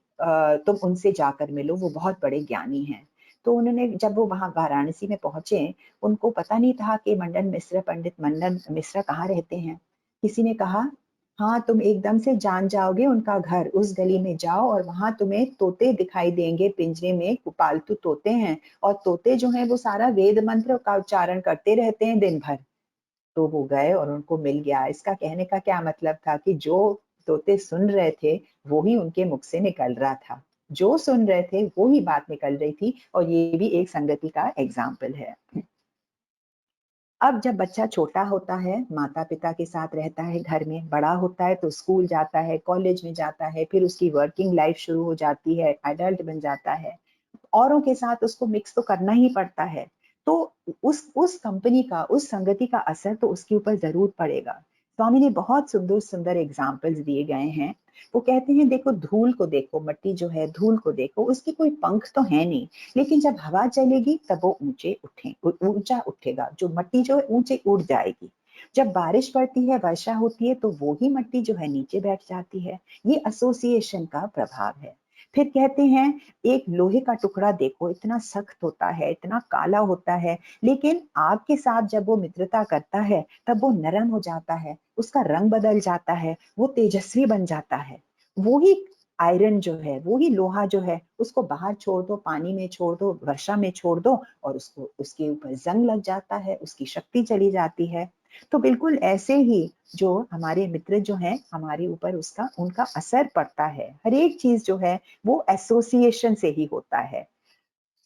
तुम उनसे जाकर मिलो, वो बहुत बड़े ज्ञानी हैं। तो उन्होंने, जब वो वहां वाराणसी में पहुंचे, उनको पता नहीं था कि पंडित मंडन मिश्र कहाँ रहते हैं। किसी ने कहा हाँ तुम एकदम से जान जाओगे उनका घर, उस गली में जाओ और वहां तुम्हें तोते दिखाई देंगे, पिंजरे में पालतू तोते हैं, और तोते जो हैं वो सारा वेद मंत्र का उच्चारण करते रहते हैं दिन भर। तो वो गए और उनको मिल गया। इसका कहने का क्या मतलब था कि जो तोते सुन रहे थे वो ही उनके मुख से निकल रहा था, जो सुन रहे थे वो ही बात निकल रही थी, और ये भी एक संगति का एग्जाम्पल है। अब जब बच्चा छोटा होता है, माता पिता के साथ रहता है घर में, बड़ा होता है तो स्कूल जाता है, कॉलेज में जाता है, फिर उसकी वर्किंग लाइफ शुरू हो जाती है, एडल्ट बन जाता है, औरों के साथ उसको मिक्स तो करना ही पड़ता है। तो उस कंपनी का, उस संगति का असर तो उसके ऊपर जरूर पड़ेगा। स्वामी ने बहुत सुंदर सुंदर एग्जाम्पल्स दिए गए हैं। वो कहते हैं देखो धूल को देखो, मिट्टी जो है धूल को देखो, उसके कोई पंख तो है नहीं, लेकिन जब हवा चलेगी तब वो ऊंचा उठेगा, जो मिट्टी जो है ऊंचे उड़ जाएगी। जब बारिश पड़ती है, वर्षा होती है, तो वो ही मिट्टी जो है नीचे बैठ जाती है। ये एसोसिएशन का प्रभाव है। फिर कहते हैं एक लोहे का टुकड़ा देखो, इतना सख्त होता है, इतना काला होता है, लेकिन आग के साथ जब वो मित्रता करता है तब वो नरम हो जाता है, उसका रंग बदल जाता है, वो तेजस्वी बन जाता है। वो ही आयरन जो है, वो ही लोहा जो है, उसको बाहर छोड़ दो, पानी में छोड़ दो, वर्षा में छोड़ दो, और उसको उसके ऊपर जंग लग जाता है, उसकी शक्ति चली जाती है। तो बिल्कुल ऐसे ही जो हमारे मित्र जो हैं, हमारे ऊपर उसका उनका असर पड़ता है। हर एक चीज जो है वो एसोसिएशन से ही होता है।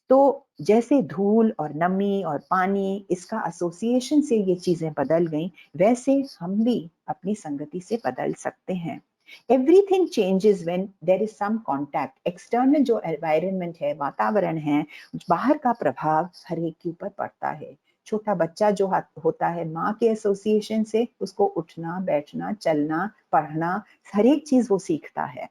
तो जैसे धूल और नमी और पानी, इसका एसोसिएशन से ये चीजें बदल गई, वैसे हम भी अपनी संगति से बदल सकते हैं। Everything changes when there is some contact. External जो एनवायरनमेंट है, वातावरण है, बाहर का प्रभाव हर एक के ऊपर पड़ता है। छोटा बच्चा जो होता है, माँ के एसोसिएशन से उसको उठना, बैठना, चलना, पढ़ना, हर एक चीज वो सीखता है।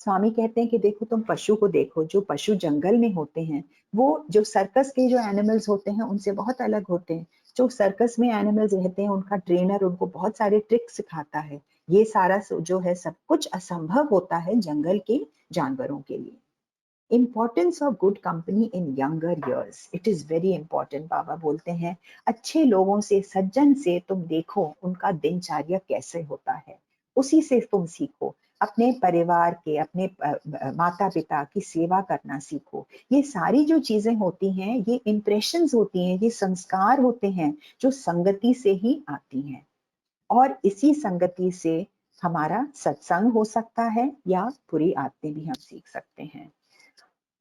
स्वामी कहते हैं कि देखो, तुम पशु को देखो, जो पशु जंगल में होते हैं, वो जो सर्कस के जो एनिमल्स होते हैं उनसे बहुत अलग होते हैं। जो सर्कस में एनिमल्स रहते हैं, उनका ट्रेनर उनको बहुत सारे ट्रिक सिखाता है। ये सारा जो है सब कुछ असंभव होता है जंगल के जानवरों के लिए। Importance of good company in younger years, it is very important. बाबा बोलते हैं अच्छे लोगों से, सज्जन से तुम देखो उनका दिनचर्या कैसे होता है, उसी से तुम सीखो। अपने परिवार के, अपने माता पिता की सेवा करना सीखो। ये सारी जो चीजें होती हैं, ये इम्प्रेशंस होती हैं, ये संस्कार होते हैं जो संगति से ही आती हैं। और इसी संगति से हमारा सत्संग हो सकता है, या बुरी आदतें भी हम सीख सकते हैं।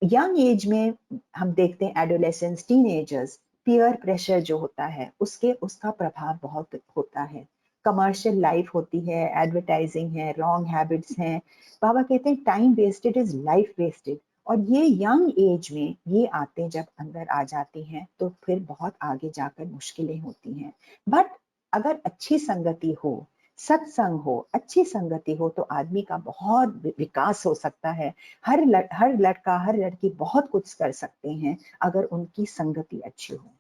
यंग एज में हम देखते हैं एडोलेसेंस, टीनेजर्स, पीयर प्रेशर जो होता है उसका प्रभाव बहुत होता है। कमर्शियल लाइफ होती है, एडवर्टाइजिंग है, रॉन्ग हैबिट्स हैं। बाबा कहते हैं time wasted is life wasted. और ये यंग एज में ये आते जब अंदर आ जाती हैं तो फिर बहुत आगे जाकर मुश्किलें होती हैं। बट अगर अच्छी संगति हो, सत्संग हो, अच्छी संगति हो, तो आदमी का बहुत विकास हो सकता है। हर लड़का, हर लड़की बहुत कुछ कर सकते हैं अगर उनकी संगति अच्छी हो।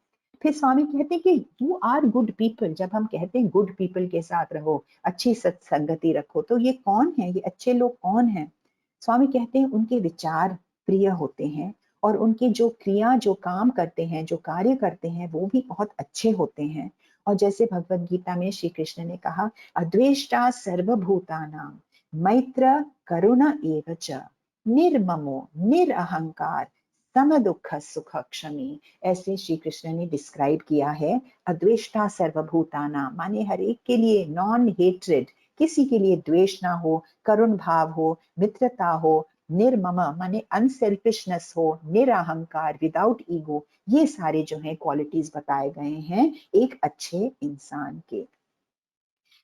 फिर स्वामी कहते हैं कि यू आर गुड पीपल। जब हम कहते हैं गुड पीपल के साथ रहो, अच्छी सत्संगति रखो, तो ये कौन है, ये अच्छे लोग कौन हैं? स्वामी कहते हैं उनके विचार प्रिय होते हैं, और उनके जो क्रिया, जो काम करते हैं, जो कार्य करते हैं, वो भी बहुत अच्छे होते हैं। और जैसे भगवत गीता में श्री कृष्ण ने कहा, अद्वेष्टा सर्वभूतानां मैत्र करुण एव च निर्ममो निरअहंकार सम दुख सुख क्षमी। ऐसे श्री कृष्ण ने डिस्क्राइब किया है। अद्वेष्टा सर्वभूताना माने हर एक के लिए, नॉन हेट्रेड, किसी के लिए द्वेष ना हो, करुण भाव हो, मित्रता हो, निर्मम माने अनसेल्फिशनेस हो, निरअहंकार, विदाउट ईगो। ये सारे जो है क्वालिटीज बताए गए हैं एक अच्छे इंसान के।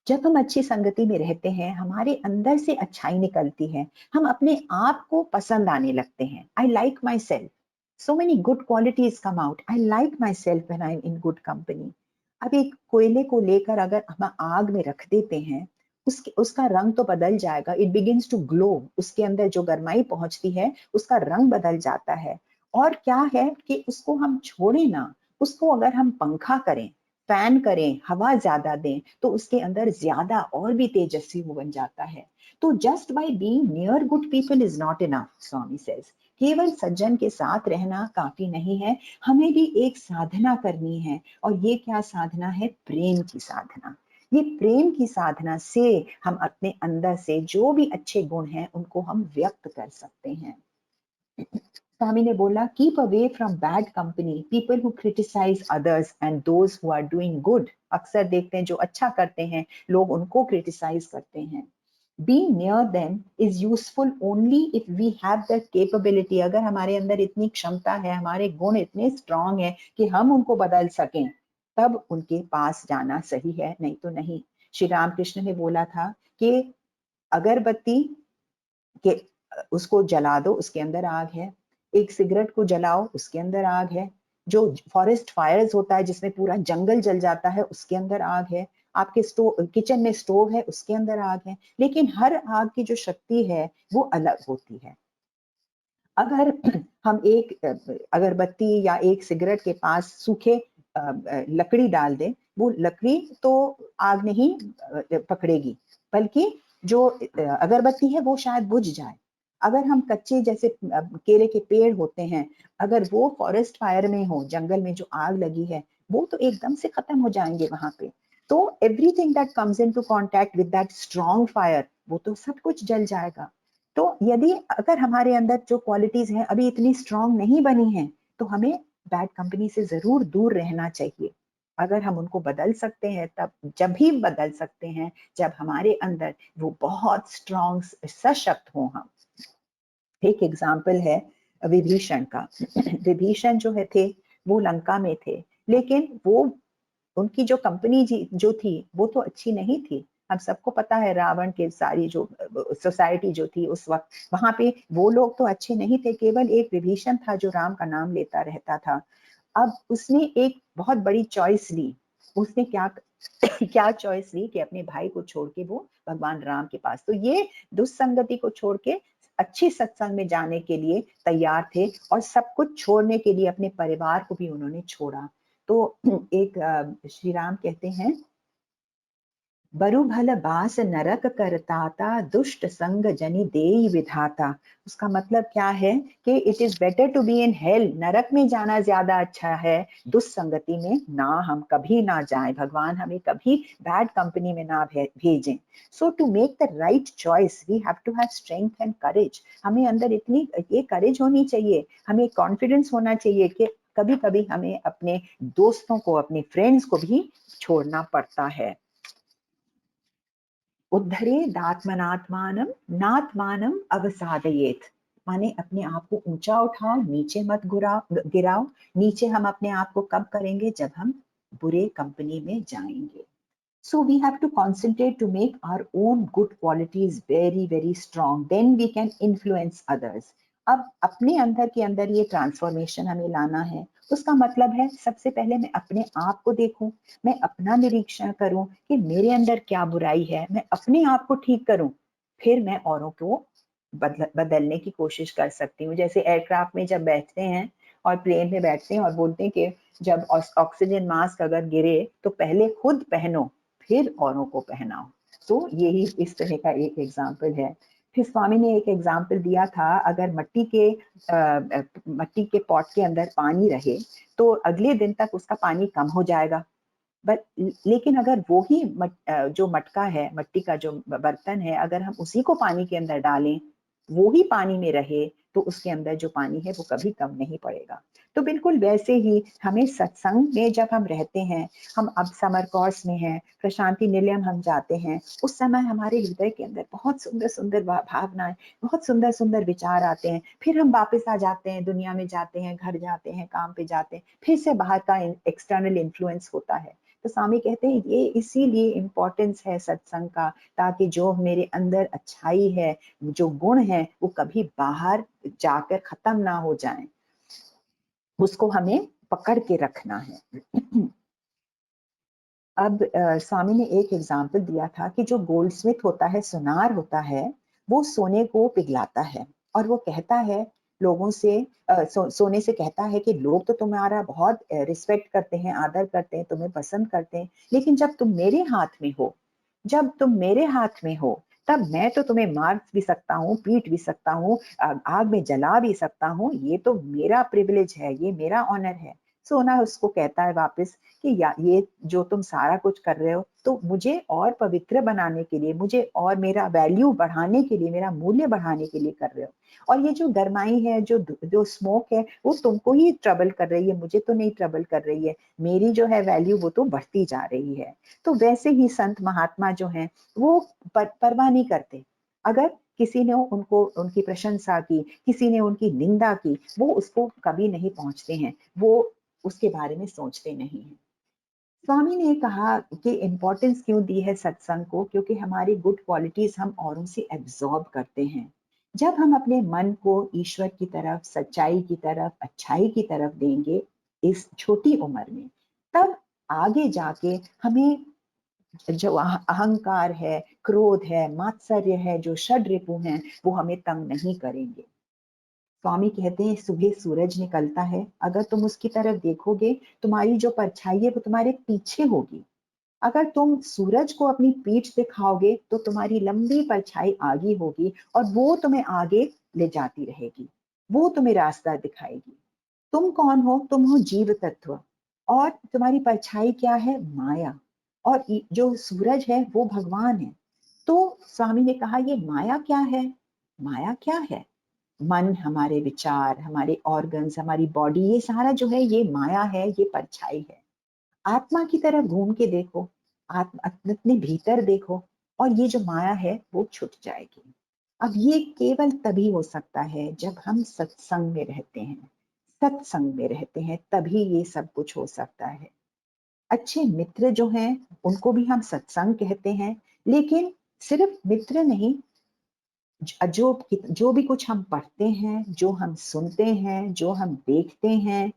जब हम अच्छी संगति में रहते हैं, हमारे अंदर से अच्छाई निकलती है, हम अपने आप को पसंद आने लगते हैं। I like my self, so many good qualities come out, I like my self when I am in good company. अब एक कोयले को लेकर अगर हम आग में रख देते हैं, उसका रंग तो बदल जाएगा, इट बिगिंस टू ग्लो, उसके अंदर जो गर्माई पहुंचती है उसका रंग बदल जाता है। और क्या है कि उसको हम छोड़े ना, उसको अगर हम पंखा करें, फैन करें, हवा ज्यादा दें, तो उसके अंदर ज्यादा और भी तेजस्वी वो बन जाता है। तो just by being near good people is not enough, Swami says. केवल सज्जन के साथ रहना काफी नहीं है, हमें भी एक साधना करनी है। और ये क्या साधना है? प्रेम की साधना। ये प्रेम की साधना से हम अपने अंदर से जो भी अच्छे गुण हैं उनको हम व्यक्त कर सकते हैं। स्वामी ने बोला, keep away from bad company, people who criticise others and those who are doing good. अक्सर देखते हैं जो अच्छा करते हैं लोग उनको क्रिटिसाइज करते हैं। Being near them is useful only if we have that capability. अगर हमारे अंदर इतनी क्षमता है, हमारे गुण इतने स्ट्रांग है कि हम उनको बदल सकें, तब उनके पास जाना सही है, नहीं तो नहीं। श्री रामकृष्ण ने बोला था कि अगरबत्ती के उसको जला दो, उसके अंदर आग है। एक सिगरेट को जलाओ, उसके अंदर आग है। जो फॉरेस्ट फायर्स होता है जिसमें पूरा जंगल जल जाता है, उसके अंदर आग है। आपके किचन में स्टोव है, उसके अंदर आग है। लेकिन हर आग की जो शक्ति है वो अलग होती है। अगर हम एक अगरबत्ती या एक सिगरेट के पास सूखे लकड़ी डाल दें, वो लकड़ी तो आग नहीं पकड़ेगी, बल्कि जो अगरबत्ती है वो शायद बुझ जाए। अगर हम कच्चे जैसे केले के पेड़ होते हैं, अगर वो फॉरेस्ट फायर में हो, जंगल में जो आग लगी है, वो तो एकदम से खत्म हो जाएंगे वहां पे। तो everything that comes into contact with that strong fire, वो तो सब कुछ जल जाएगा। तो यदि अगर हमारे अंदर जो क्वालिटीज हैं अभी इतनी स्ट्रॉन्ग नहीं बनी हैं, तो हमें बैड कंपनी से जरूर दूर रहना चाहिए। अगर हम उनको बदल सकते हैं, तब जब भी बदल सकते हैं जब हमारे अंदर वो बहुत स्ट्रॉन्ग सशक्त हो हम। एक एग्जाम्पल है विभीषण का। विभीषण जो है थे, वो लंका में थे, लेकिन वो उनकी जो कंपनी जो थी वो तो अच्छी नहीं थी। हम सबको पता है रावण के सारी जो सोसाइटी जो थी उस वक्त, वहां पे वो लोग तो अच्छे नहीं थे, केवल एक विभीषण था जो राम का नाम लेता रहता था। अब उसने एक बहुत बड़ी चॉइस ली। उसने क्या क्या चॉइस ली कि अपने भाई को छोड़ के वो भगवान राम के पास, तो ये दुस्संगति को छोड़ के अच्छी सत्संग में जाने के लिए तैयार थे, और सब कुछ छोड़ने के लिए अपने परिवार को भी उन्होंने छोड़ा। तो एक श्री राम कहते हैं, बरु भल बास नरक करताता, दुष्ट संग जनि देई विधाता। उसका मतलब क्या है कि it is better to be in hell, नरक में जाना ज्यादा अच्छा है, दुस्संगति में ना हम कभी ना जाएं, भगवान हमें कभी बैड कंपनी में ना भेजें। So to make the right choice we have to have strength and courage. हमें अंदर इतनी ये करेज होनी चाहिए, हमें कॉन्फिडेंस होना चाहिए कि कभी कभी हमें अपने दोस्तों को, अपने फ्रेंड्स को भी छोड़ना पड़ता है। उद्धरे दात्मनात्मानम नात्मानम अवसादयेत, माने अपने आप को ऊंचा उठाओ, नीचे मत गिराओ। नीचे हम अपने आप को कब करेंगे, जब हम बुरे कंपनी में जाएंगे। So we have to concentrate to make our own good qualities very, very strong. Then we can influence others. अब अपने अंदर के अंदर ये ट्रांसफॉर्मेशन हमें लाना है। उसका मतलब है सबसे पहले मैं अपने आप को देखूं, मैं अपना निरीक्षण करूं कि मेरे अंदर क्या बुराई है, मैं अपने आप को ठीक करूं, फिर मैं औरों को बदलने की कोशिश कर सकती हूँ। जैसे एयरक्राफ्ट में जब बैठते हैं और प्लेन में बैठते हैं और बोलते हैं कि जब ऑक्सीजन मास्क अगर गिरे तो पहले खुद पहनो फिर औरों को पहनाओ। तो यही इस तरह का एक एग्जाम्पल है। फिर स्वामी ने एक एग्जाम्पल दिया था, अगर मट्टी के पॉट के अंदर पानी रहे तो अगले दिन तक उसका पानी कम हो जाएगा। बट लेकिन अगर वो ही जो मटका है, मट्टी का जो बर्तन है, अगर हम उसी को पानी के अंदर डालें, वो ही पानी में रहे, तो उसके अंदर जो पानी है वो कभी कम नहीं पड़ेगा। तो बिल्कुल वैसे ही हमें सत्संग में जब हम रहते हैं, हम अब समर कोर्स में हैं, प्रशांति निलयम हम जाते हैं, उस समय हमारे हृदय के अंदर बहुत सुंदर सुंदर भावनाएं, बहुत सुंदर सुंदर विचार आते हैं। फिर हम वापस आ जाते हैं, दुनिया में जाते हैं, घर जाते हैं, काम पे जाते हैं, फिर से बाहर का एक्सटर्नल इन्फ्लुएंस होता है। तो स्वामी कहते हैं ये इसीलिए इम्पोर्टेंस है सत्संग का, ताकि जो मेरे अंदर अच्छाई है, जो गुण है, वो कभी बाहर जाकर खत्म ना हो जाए, उसको हमें पकड़ के रखना है। अब स्वामी ने एक एग्जाम्पल दिया था कि जो गोल्ड स्मिथ होता है, सुनार होता है, वो सोने को पिघलाता है और वो कहता है लोगों से, सोने से कहता है कि लोग तो तुम्हारा बहुत रिस्पेक्ट करते हैं, आदर करते हैं, तुम्हें पसंद करते हैं, लेकिन जब तुम मेरे हाथ में हो, जब तुम मेरे हाथ में हो, तब मैं तो तुम्हें मार भी सकता हूँ, पीट भी सकता हूँ, आग में जला भी सकता हूँ, ये तो मेरा प्रिविलेज है, ये मेरा ऑनर है। सोना उसको कहता है वापस कि या ये जो तुम सारा कुछ कर रहे हो, तो मुझे और पवित्र बनाने के लिए, मुझे और मेरा वैल्यू बढ़ाने के लिए, मेरा मूल्य बढ़ाने के लिए कर रहे हो। और ये जो गरमाई है, जो जो स्मोक है, वो तुमको ही ट्रबल कर रही है, मुझे तो नहीं ट्रबल कर रही है, मेरी जो है वैल्यू वो तो बढ़ती जा रही है। तो वैसे ही संत महात्मा जो हैं, वो परवाह नहीं करते। अगर किसी ने उनको, उनकी प्रशंसा की, किसी ने उनकी निंदा की, वो उसको कभी नहीं पहुंचते हैं, वो उसके बारे में सोचते नहीं हैं। स्वामी ने कहा कि इम्पोर्टेंस क्यों दी है सत्संग को, क्योंकि हमारी गुड क्वालिटीज हम औरों से एब्जॉर्ब करते हैं। जब हम अपने मन को ईश्वर की तरफ, सच्चाई की तरफ, अच्छाई की तरफ देंगे इस छोटी उम्र में, तब आगे जाके हमें जो अहंकार है, क्रोध है, मात्सर्य है, जो षड रिपु हैं, वो हमें तंग नहीं करेंगे। स्वामी कहते हैं सुबह सूरज निकलता है, अगर तुम उसकी तरफ देखोगे, तुम्हारी जो परछाई है वो तुम्हारे पीछे होगी, अगर तुम सूरज को अपनी पीठ दिखाओगे तो तुम्हारी लंबी परछाई आगे होगी और वो तुम्हें आगे ले जाती रहेगी, वो तुम्हें रास्ता दिखाएगी। तुम कौन हो? तुम हो जीव तत्व, और तुम्हारी परछाई क्या है? माया। और जो सूरज है वो भगवान है। तो स्वामी ने कहा ये माया क्या है? माया क्या है? मन, हमारे विचार, हमारे ऑर्गन्स, हमारी बॉडी, ये सारा जो है ये माया है, ये परछाई है। आत्मा की तरफ घूम के देखो, आत्मा अपने भीतर देखो, और ये जो माया है वो छूट जाएगी। अब ये केवल तभी हो सकता है जब हम सत्संग में रहते हैं, सत्संग में रहते हैं, तभी ये सब कुछ हो सकता है। अच्छे मित्र जो हैं उनको भी हम सत्संग कहते हैं, लेकिन सिर्फ मित्र नहीं, जो भी कुछ हम पढ़ते हैं, जो हम सुनते हैं, जो हम देखते हैं,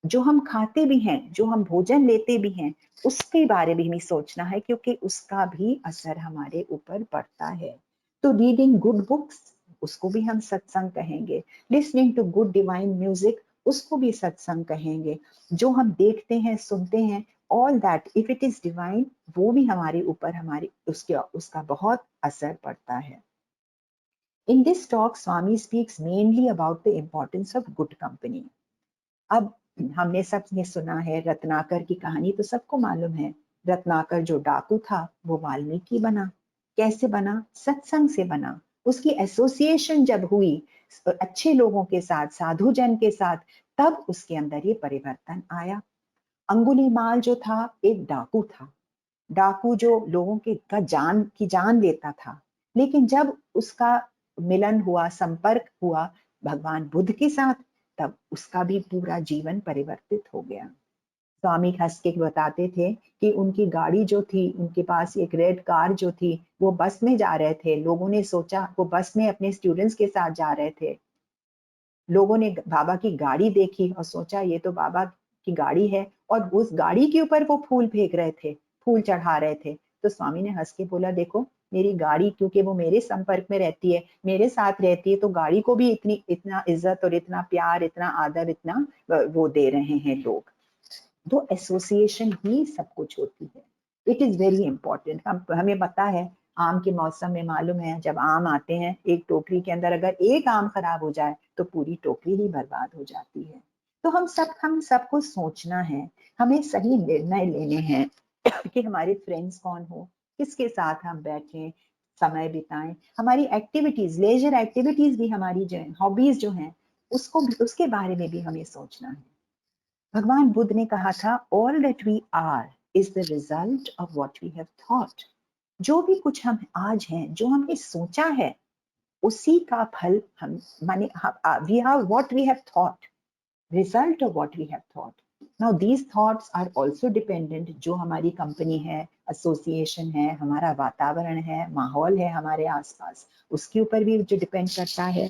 जो हम खाते भी हैं, जो हम भोजन लेते भी हैं, उसके बारे में भी सोचना है, क्योंकि उसका भी असर हमारे ऊपर पड़ता है। तो रीडिंग गुड बुक्स, उसको भी हम सत्संग कहेंगे। Listening to good divine music, उसको भी सत्संग कहेंगे। जो हम देखते हैं, सुनते हैं, all that if it is divine, वो भी हमारे ऊपर, हमारी उसके उसका बहुत असर पड़ता है। In this talk, Swami speaks mainly about the importance of good company. अब हमने सबने सुना है रत्नाकर की कहानी, तो सबको मालूम है। रत्नाकर जो डाकू था वो वाल्मीकि बना। कैसे बना? सत्संग से बना। उसकी एसोसिएशन जब हुई अच्छे लोगों के साथ, साधु जन के साथ, तब उसके अंदर ये परिवर्तन आया। अंगुलीमाल जो था एक डाकू था, डाकू जो लोगों के का जान की जान लेता था, लेकिन जब उसका मिलन हुआ, संपर्क हुआ भगवान बुद्ध के साथ, तब उसका भी पूरा जीवन परिवर्तित हो गया। स्वामी हंस के बताते थे कि उनकी गाड़ी जो थी, उनके पास एक रेड कार जो थी, वो बस में जा रहे थे। लोगों ने सोचा, वो बस में अपने स्टूडेंट्स के साथ जा रहे थे, लोगों ने बाबा की गाड़ी देखी और सोचा ये तो बाबा की गाड़ी है, और उस गाड़ी के ऊपर वो फूल फेंक रहे थे, फूल चढ़ा रहे थे। तो स्वामी ने हंस के बोला, देखो मेरी गाड़ी, क्योंकि वो मेरे संपर्क में रहती है, मेरे साथ रहती है, तो गाड़ी को भी इतनी इतना इज्जत और इतना प्यार, इतना आदर, इतना वो दे रहे हैं लोग। तो एसोसिएशन ही सब कुछ होती है। It is very important. हमें पता है, आम के मौसम में मालूम है, जब आम आते हैं एक टोकरी के अंदर, अगर एक आम खराब हो जाए तो पूरी टोकरी ही बर्बाद हो जाती है। तो हम सबको सोचना है, हमें सही निर्णय लेने हैं कि हमारे फ्रेंड्स कौन हो, किसके साथ हम बैठें, समय बिताएं। हमारी एक्टिविटीज, लेजर एक्टिविटीज भी, हमारी जो हॉबीज जो हैं, उसको भी, उसके बारे में भी हमें सोचना है। भगवान बुद्ध ने कहा था, all that we are is the result of what we have thought. जो भी कुछ हम आज हैं, जो हमने सोचा है, उसी का फल हम, माने we are what we have thought, result of what we have thought. Now these thoughts are also dependent, जो हमारी कंपनी है, एसोसिएशन है, हमारा वातावरण है, माहौल है हमारे आसपास, उसके ऊपर भी जो डिपेंड करता है।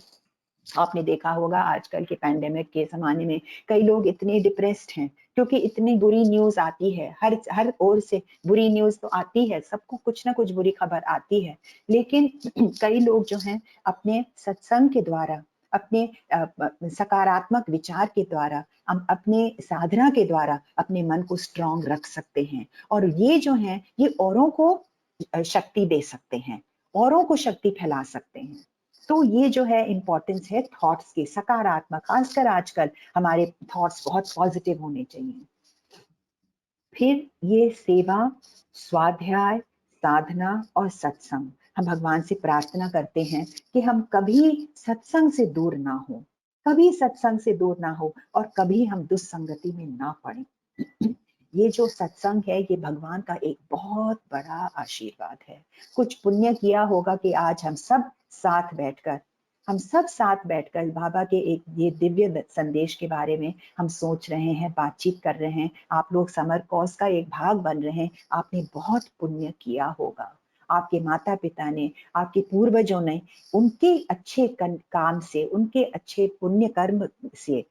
आपने देखा होगा आजकल के पैंडेमिक के जमाने में कई लोग इतने डिप्रेस्ड हैं, क्योंकि इतनी बुरी न्यूज आती है, हर हर ओर से बुरी न्यूज तो आती है, सबको कुछ ना कुछ बुरी खबर आती है। लेकिन कई लोग जो हैं अपने सत्संग के द्वारा, अपने सकारात्मक विचार के द्वारा, हम अपने साधना के द्वारा अपने मन को स्ट्रांग रख सकते हैं, और ये जो है ये औरों को शक्ति दे सकते हैं, औरों को शक्ति फैला सकते हैं। तो ये जो है इम्पोर्टेंस है थॉट्स की, सकारात्मक, खासकर आजकल हमारे थॉट्स बहुत पॉजिटिव होने चाहिए। फिर ये सेवा, स्वाध्याय, साधना और सत्संग, हम भगवान से प्रार्थना करते हैं कि हम कभी सत्संग से दूर ना हो, कभी सत्संग से दूर ना हो, और कभी हम दुस्संगति में ना पड़े। ये जो सत्संग है, ये भगवान का एक बहुत बड़ा आशीर्वाद है। कुछ पुण्य किया होगा कि आज हम सब साथ बैठकर बाबा के एक ये दिव्य संदेश के बारे में हम सोच रहे हैं, बातचीत कर रहे हैं। आप लोग समर कॉज का एक भाग बन रहे हैं, आपने बहुत पुण्य किया होगा। आपके माता पिता ने, आपके पूर्वजों ने, उनके अच्छे काम से, उनके अच्छे पुण्य कर्म से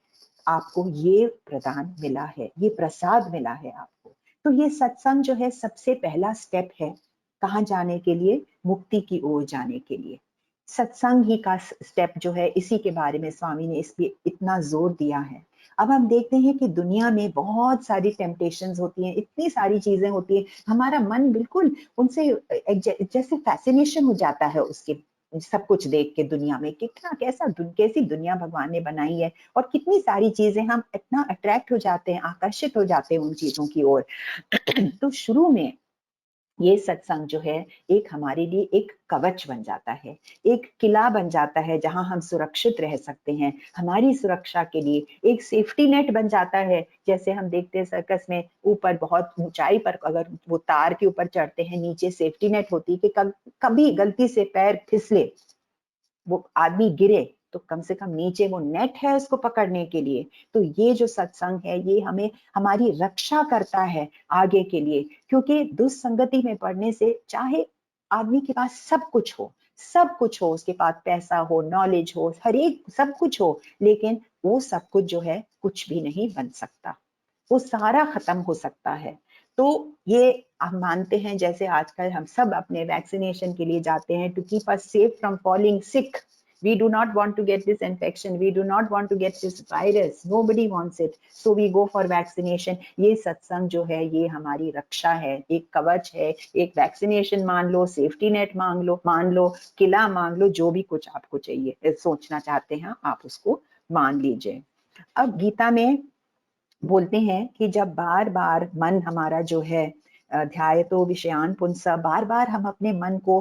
आपको ये प्रदान मिला है, ये प्रसाद मिला है आपको। तो ये सत्संग जो है सबसे पहला स्टेप है, कहाँ जाने के लिए? मुक्ति की ओर जाने के लिए। सत्संग ही का स्टेप जो है, इसी के बारे में स्वामी ने इस पे इतना जोर दिया है। अब हम देखते हैं कि दुनिया में बहुत सारी टेम्पटेशंस होती हैं, इतनी सारी चीजें होती हैं, हमारा मन बिल्कुल उनसे जैसे फैसिनेशन हो जाता है उसके सब कुछ देख के। दुनिया में कितना कैसी दुनिया भगवान ने बनाई है, और कितनी सारी चीजें, हम इतना अट्रैक्ट हो जाते हैं, आकर्षित हो जाते हैं उन चीजों की ओर। तो शुरू में ये सत्संग जो है एक हमारे लिए एक कवच बन जाता है, एक किला बन जाता है जहां हम सुरक्षित रह सकते हैं। हमारी सुरक्षा के लिए एक सेफ्टी नेट बन जाता है। जैसे हम देखते हैं सर्कस में, ऊपर बहुत ऊंचाई पर अगर वो तार के ऊपर चढ़ते हैं, नीचे सेफ्टी नेट होती है कि कभी गलती से पैर फिसले, वो आदमी गिरे, तो कम से कम नीचे वो नेट है उसको पकड़ने के लिए। तो ये जो सत्संग है ये हमें हमारी रक्षा करता है आगे के लिए। क्योंकि दुस्संगति में पड़ने से, चाहे आदमी के पास सब कुछ हो, सब कुछ हो, उसके पास पैसा हो, नॉलेज हो, हर एक सब कुछ हो, लेकिन वो सब कुछ जो है कुछ भी नहीं बन सकता, वो सारा खत्म हो सकता है। तो ये हम मानते हैं, जैसे आजकल हम सब अपने वैक्सीनेशन के लिए जाते हैं to keep us safe from falling sick. We do not want to get this infection. We do not want to get this virus. Nobody wants it. So we go for vaccination. ये सत्संग जो है ये हमारी रक्षा है, एक कवच है, एक वैक्सीनेशन मान लो, सेफ्टी नेट मान लो, किला मान लो, जो भी कुछ आपको चाहिए सोचना चाहते हैं आप उसको मान लीजिए। अब गीता में बोलते हैं कि जब बार बार मन हमारा जो है ध्याय तो विषयान पुंसा, बार बार हम अपने मन को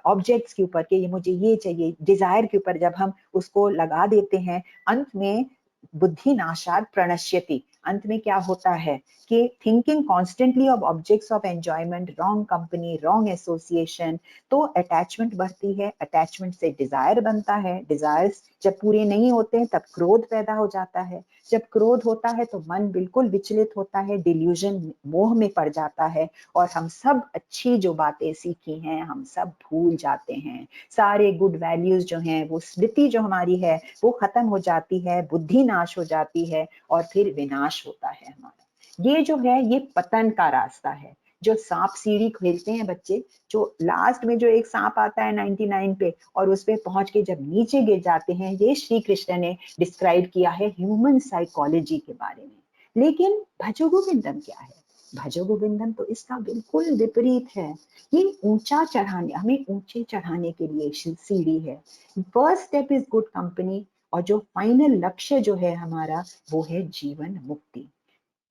ऑब्जेक्ट्स के ऊपर के ये मुझे ये चाहिए, डिजायर के ऊपर जब हम उसको लगा देते हैं, अंत में बुद्धि नाशाद प्रणश्यति, अंत में क्या होता है कि thinking constantly of objects of enjoyment, wrong company, wrong association, तो अटैचमेंट बढ़ती है, अटैचमेंट से डिजायर बनता है, डिजायर्स जब पूरे नहीं होते हैं तब क्रोध पैदा हो जाता है, जब क्रोध होता है तो मन बिल्कुल विचलित होता है, डिल्यूजन, मोह में पड़ जाता है, और हम सब अच्छी जो बातें सीखी हैं हम सब भूल जाते हैं। सारे गुड वैल्यूज जो हैं, वो स्मृति जो हमारी है वो खत्म हो जाती है, बुद्धि नाश हो जाती है, और फिर विनाश होता है हमारा। ये जो है ये पतन का रास्ता है। जो सांप सीढ़ी खेलते हैं बच्चे, जो लास्ट में जो एक सांप आता है 99 पे, और उस पे पहुंच के जब नीचे गिर जाते हैं, ये श्री कृष्ण ने डिस्क्राइब किया है ह्यूमन साइकोलॉजी के बारे में। लेकिन भजो गोविंदम क्या है? भजो गोविंदम तो इसका बिल्कुल विपरीत है। ये ऊंचा चढ़ाने, हमें ऊंचे चढ़ाने के लिए सीढ़ी है। First step is good company, और जो फाइनल लक्ष्य जो है हमारा वो है जीवन मुक्ति।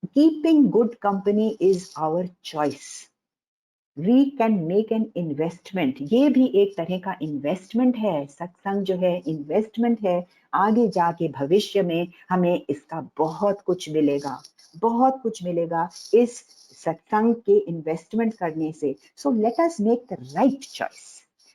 Keeping good company is our choice. We can make an investment, ये भी एक तरह का इन्वेस्टमेंट है, सत्संग जो है इन्वेस्टमेंट है। आगे जाके भविष्य में हमें इसका बहुत कुछ मिलेगा, बहुत कुछ मिलेगा इस सत्संग के इन्वेस्टमेंट करने से। So let us make the right choice,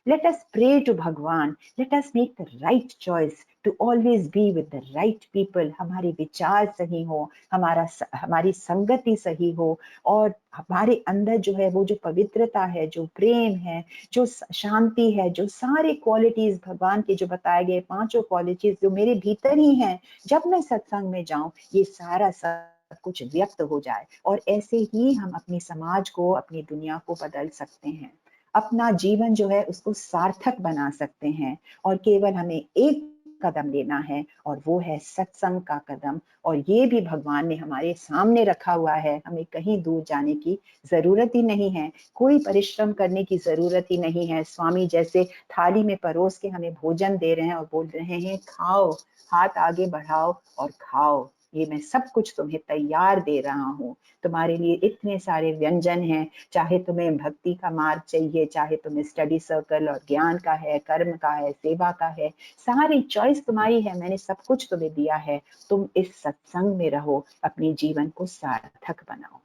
let us pray to Bhagwan, let us make the right choice to always be with the right people। हमारे विचार सही हो, हमारी संगति सही हो, और हमारे अंदर जो है वो जो पवित्रता है, जो प्रेम है, जो शांति है, जो सारे क्वालिटीज भगवान के जो बताए गए पांचों क्वालिटीज जो मेरे भीतर ही हैं, जब मैं सत्संग में जाऊं ये सारा सब कुछ व्यक्त हो जाए, और ऐसे ही हम अपनी समाज को, अपनी दुनिया को बदल सकते हैं, अपना जीवन जो है उसको सार्थक बना सकते हैं। और केवल हमें एक कदम लेना है, और वो है सत्संग का कदम। और ये भी भगवान ने हमारे सामने रखा हुआ है, हमें कहीं दूर जाने की जरूरत ही नहीं है, कोई परिश्रम करने की जरूरत ही नहीं है। स्वामी जैसे थाली में परोस के हमें भोजन दे रहे हैं और बोल रहे हैं खाओ, हाथ आगे बढ़ाओ और खाओ, ये मैं सब कुछ तुम्हें तैयार दे रहा हूँ, तुम्हारे लिए इतने सारे व्यंजन हैं। चाहे तुम्हें भक्ति का मार्ग चाहिए, चाहे तुम्हें स्टडी सर्कल और ज्ञान का है, कर्म का है, सेवा का है, सारी चॉइस तुम्हारी है, मैंने सब कुछ तुम्हें दिया है। तुम इस सत्संग में रहो, अपने जीवन को सार्थक बनाओ।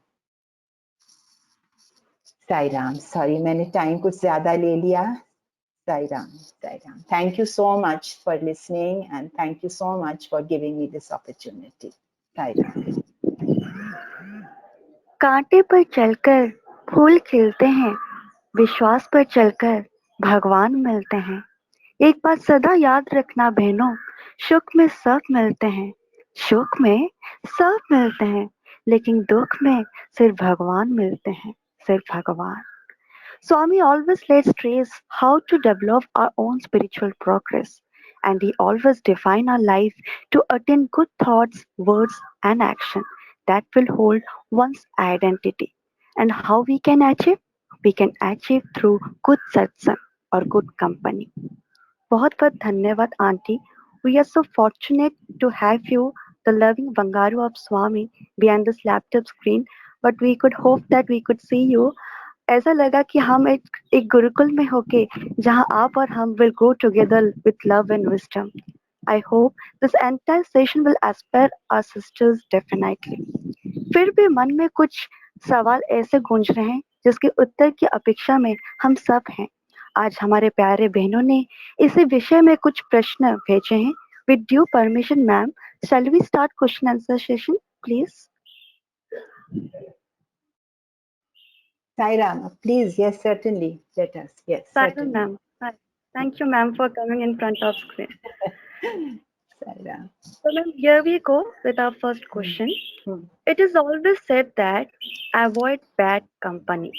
साई राम, सॉरी मैंने टाइम कुछ ज्यादा ले लिया। Sai Ram, Sai Ram. Thank you so much for listening, and thank you so much for giving me this opportunity. Sai Ram. कांटे पर चलकर फूल खिलते हैं, विश्वास पर चलकर भगवान मिलते हैं। एक बात सदा याद रखना बहनों, सुख में सब मिलते हैं, सुख में सब मिलते हैं, लेकिन दुख में सिर्फ भगवान मिलते हैं, सिर्फ भगवान। Swami always lets trace how to develop our own spiritual progress. and He always define our life to attain good thoughts, words, and action that will hold one's identity. And how we can achieve? We can achieve through good satsang or good company. बहुत बहुत धन्यवाद aunty. We are so fortunate to have you, the loving Bangaru of Swami, behind this laptop screen. But we could hope that we could see you. ऐसा लगा कि हम एक गुरुकुल में होके जहाँ आप और हम will go together with love and wisdom. I hope this entire session will inspire our sisters definitely. फिर भी मन में कुछ सवाल ऐसे गूंज रहे हैं जिसके उत्तर की अपेक्षा में हम सब हैं. आज हमारे प्यारे बहनों ने इसी विषय में कुछ प्रश्न भेजे हैं. With due permission, ma'am, shall we start question answer session, please? Sai Ram, please, yes, certainly. Let us, yes, Simon, certainly. ma'am. Hi. Thank you, ma'am, for coming in front of screen. Sai Ram. So, ma'am, here we go with our first Hmm. question. Hmm. It is always said that avoid bad company.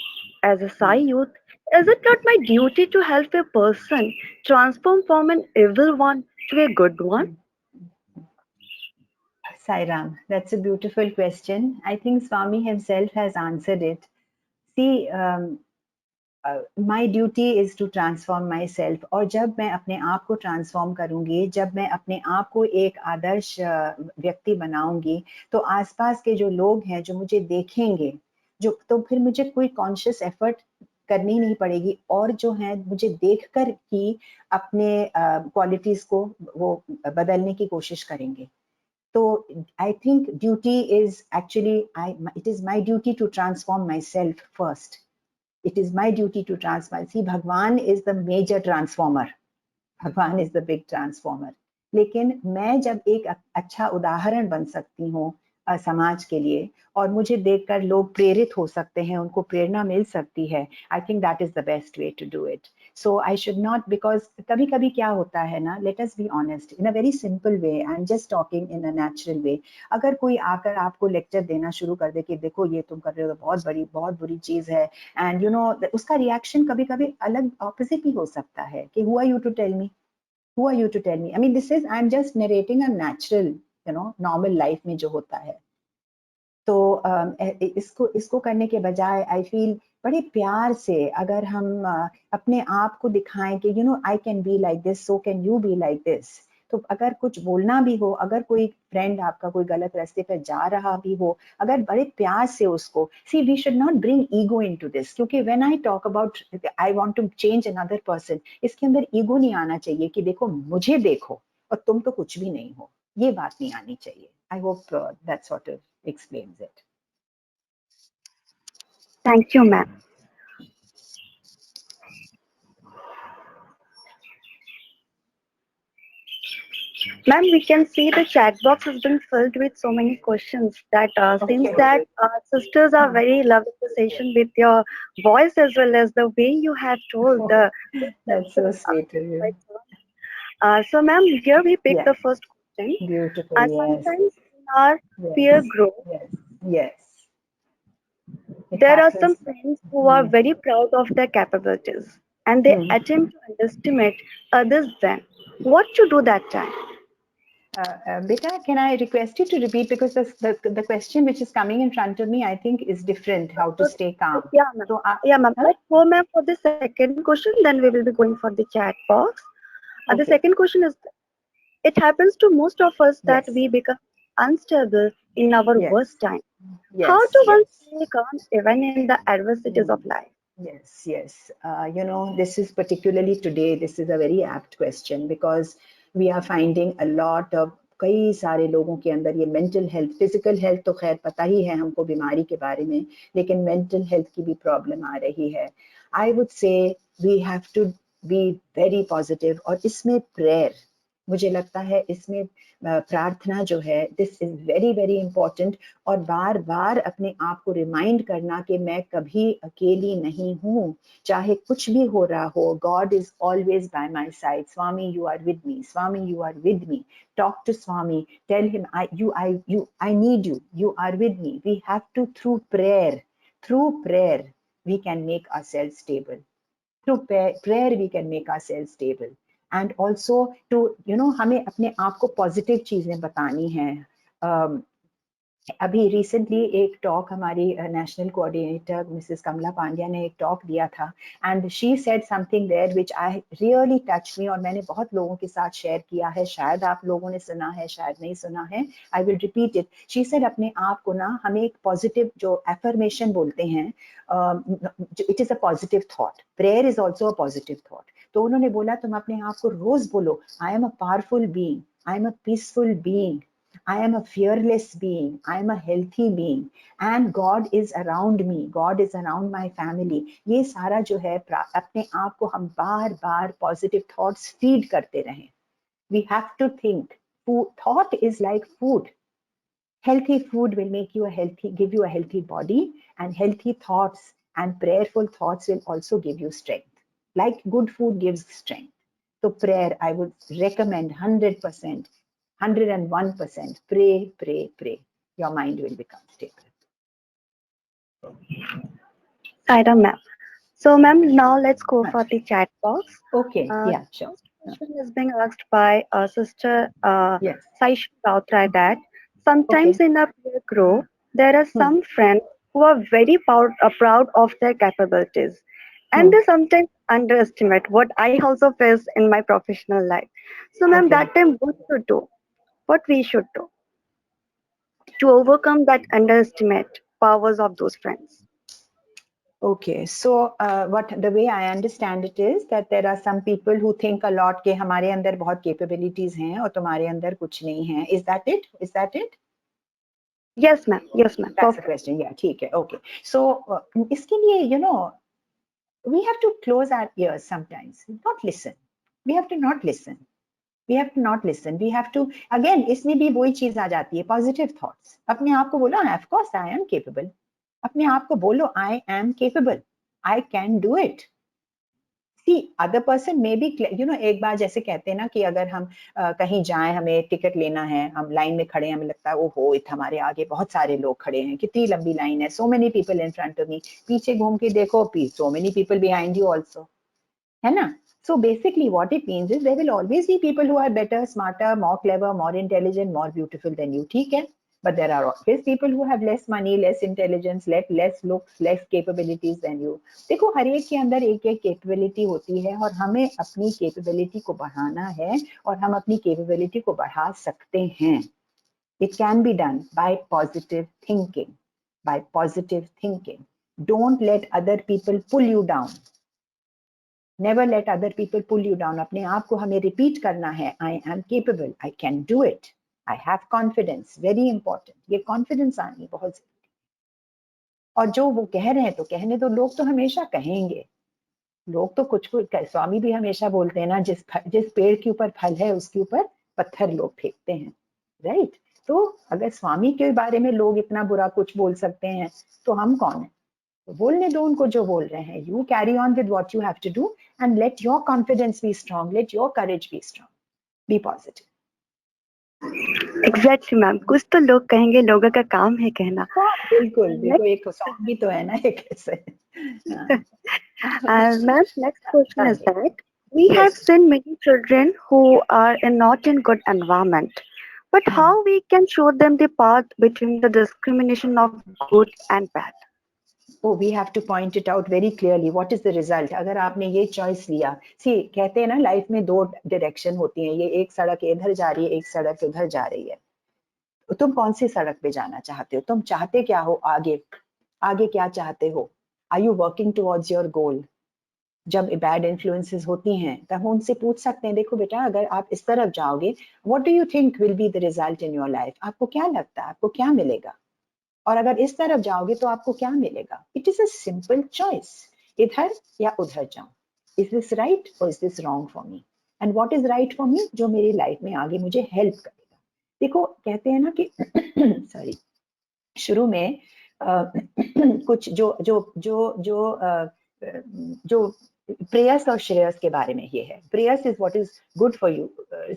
As a Sai Hmm. youth, is it not my duty to help a person transform from an evil one to a good one? Hmm. Sai Ram, that's a beautiful question. I think Swami himself has answered it. See, my duty is to transform myself. और जब मैं अपने आप को transform करूंगी, जब मैं अपने आप को एक आदर्श व्यक्ति बनाऊंगी, तो आसपास के जो लोग हैं जो मुझे देखेंगे, जो तो फिर मुझे कोई कॉन्शियस एफर्ट करनी नहीं पड़ेगी, और जो है मुझे देखकर ही अपने क्वालिटीज को वो बदलने की कोशिश करेंगे. तो I think duty is actually it is my duty to transform myself first. It is my duty to transform. See, Bhagwan is the major transformer. भगवान इज द बिग ट्रांसफॉर्मर. लेकिन मैं जब एक अच्छा उदाहरण बन सकती हूँ समाज के लिए, और मुझे देखकर लोग प्रेरित हो सकते हैं, उनको प्रेरणा मिल सकती है, I think that is the best way to do it. So I should not, because कभी कभी क्या होता है ना, let us be honest, in a very simple way, I am just talking in a natural way. अगर कोई आकर आपको लेक्चर देना शुरू कर दे कि देखो ये तुम कर रहे हो तो बहुत बड़ी बहुत बुरी चीज है, एंड यू नो उसका रिएक्शन कभी कभी अलग ऑपोजिट भी हो सकता है कि who are you to tell me, who are you to tell me? I mean, this is, I'm just narrating a natural, normal life में जो होता है. तो इसको इसको करने के बजाय आई फील बड़े प्यार से अगर हम अपने आप को दिखाएं कि I can be like this, so can you be like this. तो अगर कुछ बोलना भी हो, अगर कोई फ्रेंड आपका कोई गलत रास्ते पर जा रहा भी हो, अगर बड़े प्यार से उसको, see we should not bring ego into this, क्योंकि when I talk about I want to change another person, इसके अंदर ईगो नहीं आना चाहिए कि देखो मुझे देखो और तुम तो कुछ भी नहीं हो, ये बात नहीं आनी चाहिए. I hope that sort of explains it. Thank you, ma'am. Ma'am, we can see the chat box has been filled with so many questions that seems Okay. that sisters are very loving the session with your voice as well as the way you have told the That's so conception. sweet of you. So, ma'am, here we pick Yes. the first question. Beautiful. Yes. Sometimes in our peer Yes. group, Yes. Yes. It there are some happens. friends who are Hmm. very proud of their capabilities and they Hmm. attempt to underestimate others then. What to do that time? Beta, can I request you to repeat, because the question which is coming in front of me, I think, is different. How to stay calm. Yeah, ma'am. So, Yeah, ma'am. huh? Let's go, ma'am, for the second question. Then we will be going for the chat box. The Okay. second question is: it happens to most of us that Yes. we become unstable in our Yes. worst time. How Yes. to one Yes. stay calm even in the adversities of Hmm. life? Yes, yes. This is particularly today, this is a very apt question, because we are finding a lot of कई सारे लोगों के अंदर ये mental health, physical health तो खैर पता ही है हमको बीमारी के बारे में, लेकिन मेंटल हेल्थ की भी प्रॉब्लम आ रही है. I would say we have to be very positive, और इसमें प्रेयर, मुझे लगता है इसमें प्रार्थना जो है, this is very very important. और बार बार अपने आप को रिमाइंड करना कि मैं कभी अकेली नहीं हूँ, चाहे कुछ भी हो रहा हो, God is always by my side. Swami you are with me, Swami you are with me. Talk to Swami, tell him I need you, you are with me. We have to, through prayer we can make ourselves stable. Through prayer we can make ourselves stable. And also to हमें अपने आप को positive चीजें बतानी हैं। अभी recently एक talk हमारी national coordinator Mrs Kamla Pandya ने एक टॉक दिया था, and she said something there which I really touch me, और मैंने बहुत लोगों के साथ शेयर किया है, शायद आप लोगों ने सुना है, शायद नहीं सुना है, I will repeat it. She said अपने आप को ना हमें एक पॉजिटिव जो एफर्मेशन बोलते हैं, it is a positive thought, prayer is also a positive thought. तो उन्होंने बोला तुम अपने आप को रोज बोलो, I am a powerful being, I am a peaceful being, I am a fearless being, I am a healthy being, and God is around me, God is around my family। ये सारा जो है अपने आप को हम बार बार पॉजिटिव थॉट्स फीड करते रहें। We have to think, food, thought is like food, healthy food will make you a healthy, give you a healthy body, and healthy thoughts and prayerful thoughts will also give you strength, like good food gives strength। so prayer I would recommend 100%, 101%, pray, pray, pray, your mind will become stable। Saira ma'am. So ma'am, now let's go for the chat box. Okay, yeah, sure. First question is being asked by sister Yes, Saisha Rautrai that sometimes okay. in a peer group there are Hmm. some friends who are very proud of their capabilities, and Hmm. they sometimes underestimate what I also face in my professional life. So ma'am, Okay. that time what to do? What we should do to overcome that underestimate powers of those friends? Okay, so what the way I understand it is that there are some people who think a lot कि हमारे अंदर बहुत capabilities हैं और तुम्हारे अंदर कुछ नहीं है. Is that it? Is that it? Yes ma'am. Yes ma'am. That's the Perfect. question. Yeah, ठीक है. Okay. So इसके लिए we have to close our ears sometimes. Not listen. We have to not listen. We have to not listen. We have to again इसमें भी वही चीज आ जाती है positive thoughts. अपने आप को बोलो of course I am capable. अपने आप को बोलो I am capable. I can do it. See other person may be एक बार जैसे कहते हैं ना कि अगर हम कहीं जाएं, हमें टिकट लेना है, हम लाइन में खड़े हैं, हमें लगता है ओहो हमारे आगे बहुत सारे लोग खड़े हैं, कितनी लंबी लाइन है, so many people in front of me, पीछे घूम के देखो so many people behind you also, है ना। So basically what it means is there will always be people who are better, smarter, more clever, more intelligent, more beautiful than you, ठीक है, but there are always people who have less money, less intelligence, less looks, less capabilities than you। देखो हर एक के अंदर एक एक capability होती है और हमें अपनी कैपेबिलिटी को बढ़ाना है और हम अपनी कैपेबिलिटी को बढ़ा सकते हैं। It can be done by positive thinking, by positive thinking। Don't let other people pull you down। Never let other people pull you down। अपने आप को हमें रिपीट करना है, I am capable, I can do it, I have confidence, very important, ये confidence आनी बहुत जरूरी। और जो वो कह रहे हैं तो कहने दो, लोग तो हमेशा कहेंगे, लोग तो कुछ कुछ, स्वामी भी हमेशा बोलते हैं ना, जिस पेड़ के ऊपर फल है उसके ऊपर पत्थर लोग फेंकते हैं, राइट। तो अगर स्वामी के बारे में लोग इतना बुरा कुछ बोल सकते हैं तो हम कौन है, तो बोलने दो उनको जो बोल रहे हैं। You carry on with what you have to do and let your confidence be strong, let your courage be strong, be positive. Exactly ma'am, कुछ तो लोग कहेंगे, लोगों का काम है कहना। बिल्कुल, देखो नेक्स्ट एक सॉन्ग भी तो है ना एक ऐसे। ma'am, next question is that we have yes. seen many children who are not in good environment, but how we can show them the path between the discrimination of good and bad? Oh, we have to point it out very clearly, what is the result। अगर आपने ये choice लिया, सी कहते हैं ना life में दो direction होती हैं, ये एक सड़क इधर जा रही है, एक सड़क उधर जा रही है, तो तुम कौन सी सड़क पे जाना चाहते हो, तुम चाहते क्या हो, आगे आगे क्या चाहते हो, are you working towards your goal. जब बैड इन्फ्लुएंसेस होती हैं तब हम उनसे पूछ सकते हैं, देखो बेटा अगर आप इस तरफ जाओगे, what do you think will be the result in your life, आपको क्या लगता है, आपको क्या मिलेगा, और अगर इस तरफ जाओगे तो आपको क्या मिलेगा। It is a simple choice, इधर या उधर जाऊं, इज दिस राइट और is this wrong for me, and what is right for me, जो मेरी लाइफ में आगे मुझे हेल्प करेगा। देखो कहते हैं ना कि सॉरी, शुरू में कुछ जो प्रेयस और श्रेयस के बारे में ये है, preyas is what is good for you,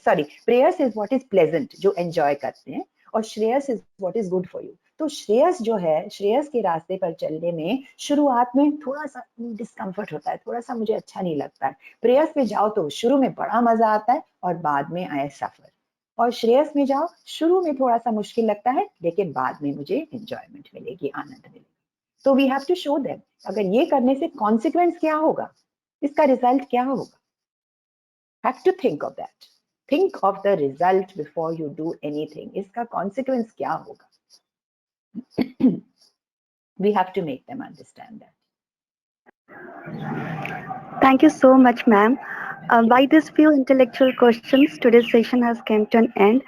sorry, preyas is what is pleasant, जो एंजॉय करते हैं, और shreyas is what is good for you. तो श्रेयस जो है, श्रेयस के रास्ते पर चलने में शुरुआत में थोड़ा सा डिस्कम्फर्ट होता है, थोड़ा सा मुझे अच्छा नहीं लगता है। प्रेयस पे जाओ तो शुरू में बड़ा मजा आता है और बाद में आए सफर। और श्रेयस में जाओ, शुरू में थोड़ा सा मुश्किल लगता है लेकिन बाद में मुझे एंजॉयमेंट मिलेगी, आनंद मिलेगा। तो we have to show them, अगर ये करने से कॉन्सिक्वेंस क्या होगा, इसका रिजल्ट क्या होगा, have to think of that, think of the result before you do anything, इसका कॉन्सिक्वेंस क्या होगा। we have to make them understand that. Thank you so much, ma'am. By these few intellectual questions, today's session has come to an end.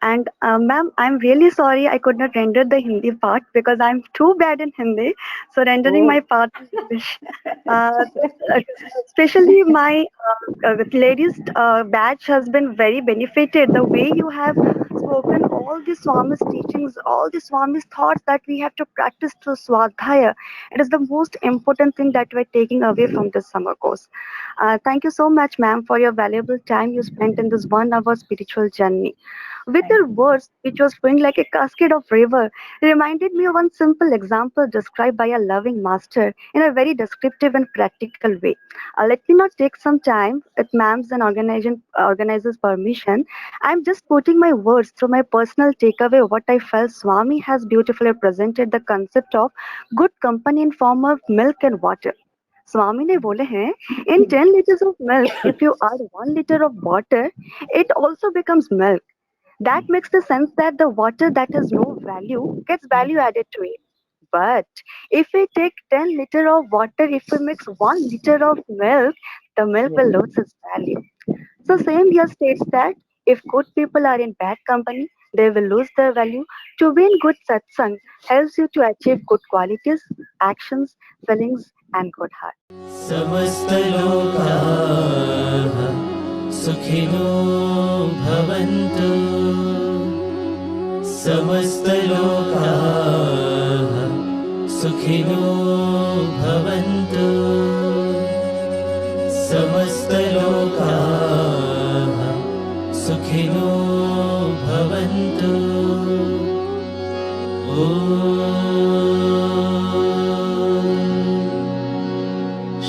And ma'am, I'm really sorry I could not render the Hindi part because I'm too bad in Hindi. So rendering my Oh. part in English. Uh, Especially my ladies batch has been very benefited. The way you have spoken all the Swami's teachings, all the Swami's thoughts that we have to practice through Swadhyaya. It is the most important thing that we're taking away from this summer course. Thank you so much, ma'am, for your valuable time you spent in this 1 hour spiritual journey. With Thank your you. words, which was flowing like a cascade of river, reminded me of one simple example described by a loving master in a very descriptive and practical way. Let me not take some time with ma'am's and organizer's permission. I'm just putting my words through my personal takeaway what I felt Swami has beautifully presented the concept of good company in form of milk and water. स्वामी ने बोले हैं in 10 liters of milk if you add 1 liter of water it also becomes milk. That makes the sense that the water that has no value gets value added to it. But if we take 10 liter of water, if we mix 1 liter of milk, the milk Yes. will lose its value. So same here states that if good people are in bad company, they will lose their value. To be in good satsang helps you to achieve good qualities, actions, feelings, and good heart. समस्तलोकाः सुखिनो भवन्तु, समस्तलोकाः सुखिनो भवन्तु, समस्तलोकाः सुखिनो भवन्तु।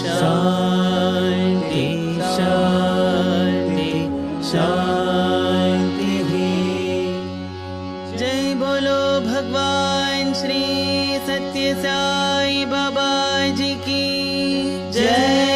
शान्ति शान्ति शान्तिः। जय बोलो भगवान श्री सत्य साई बाबा जी की जय।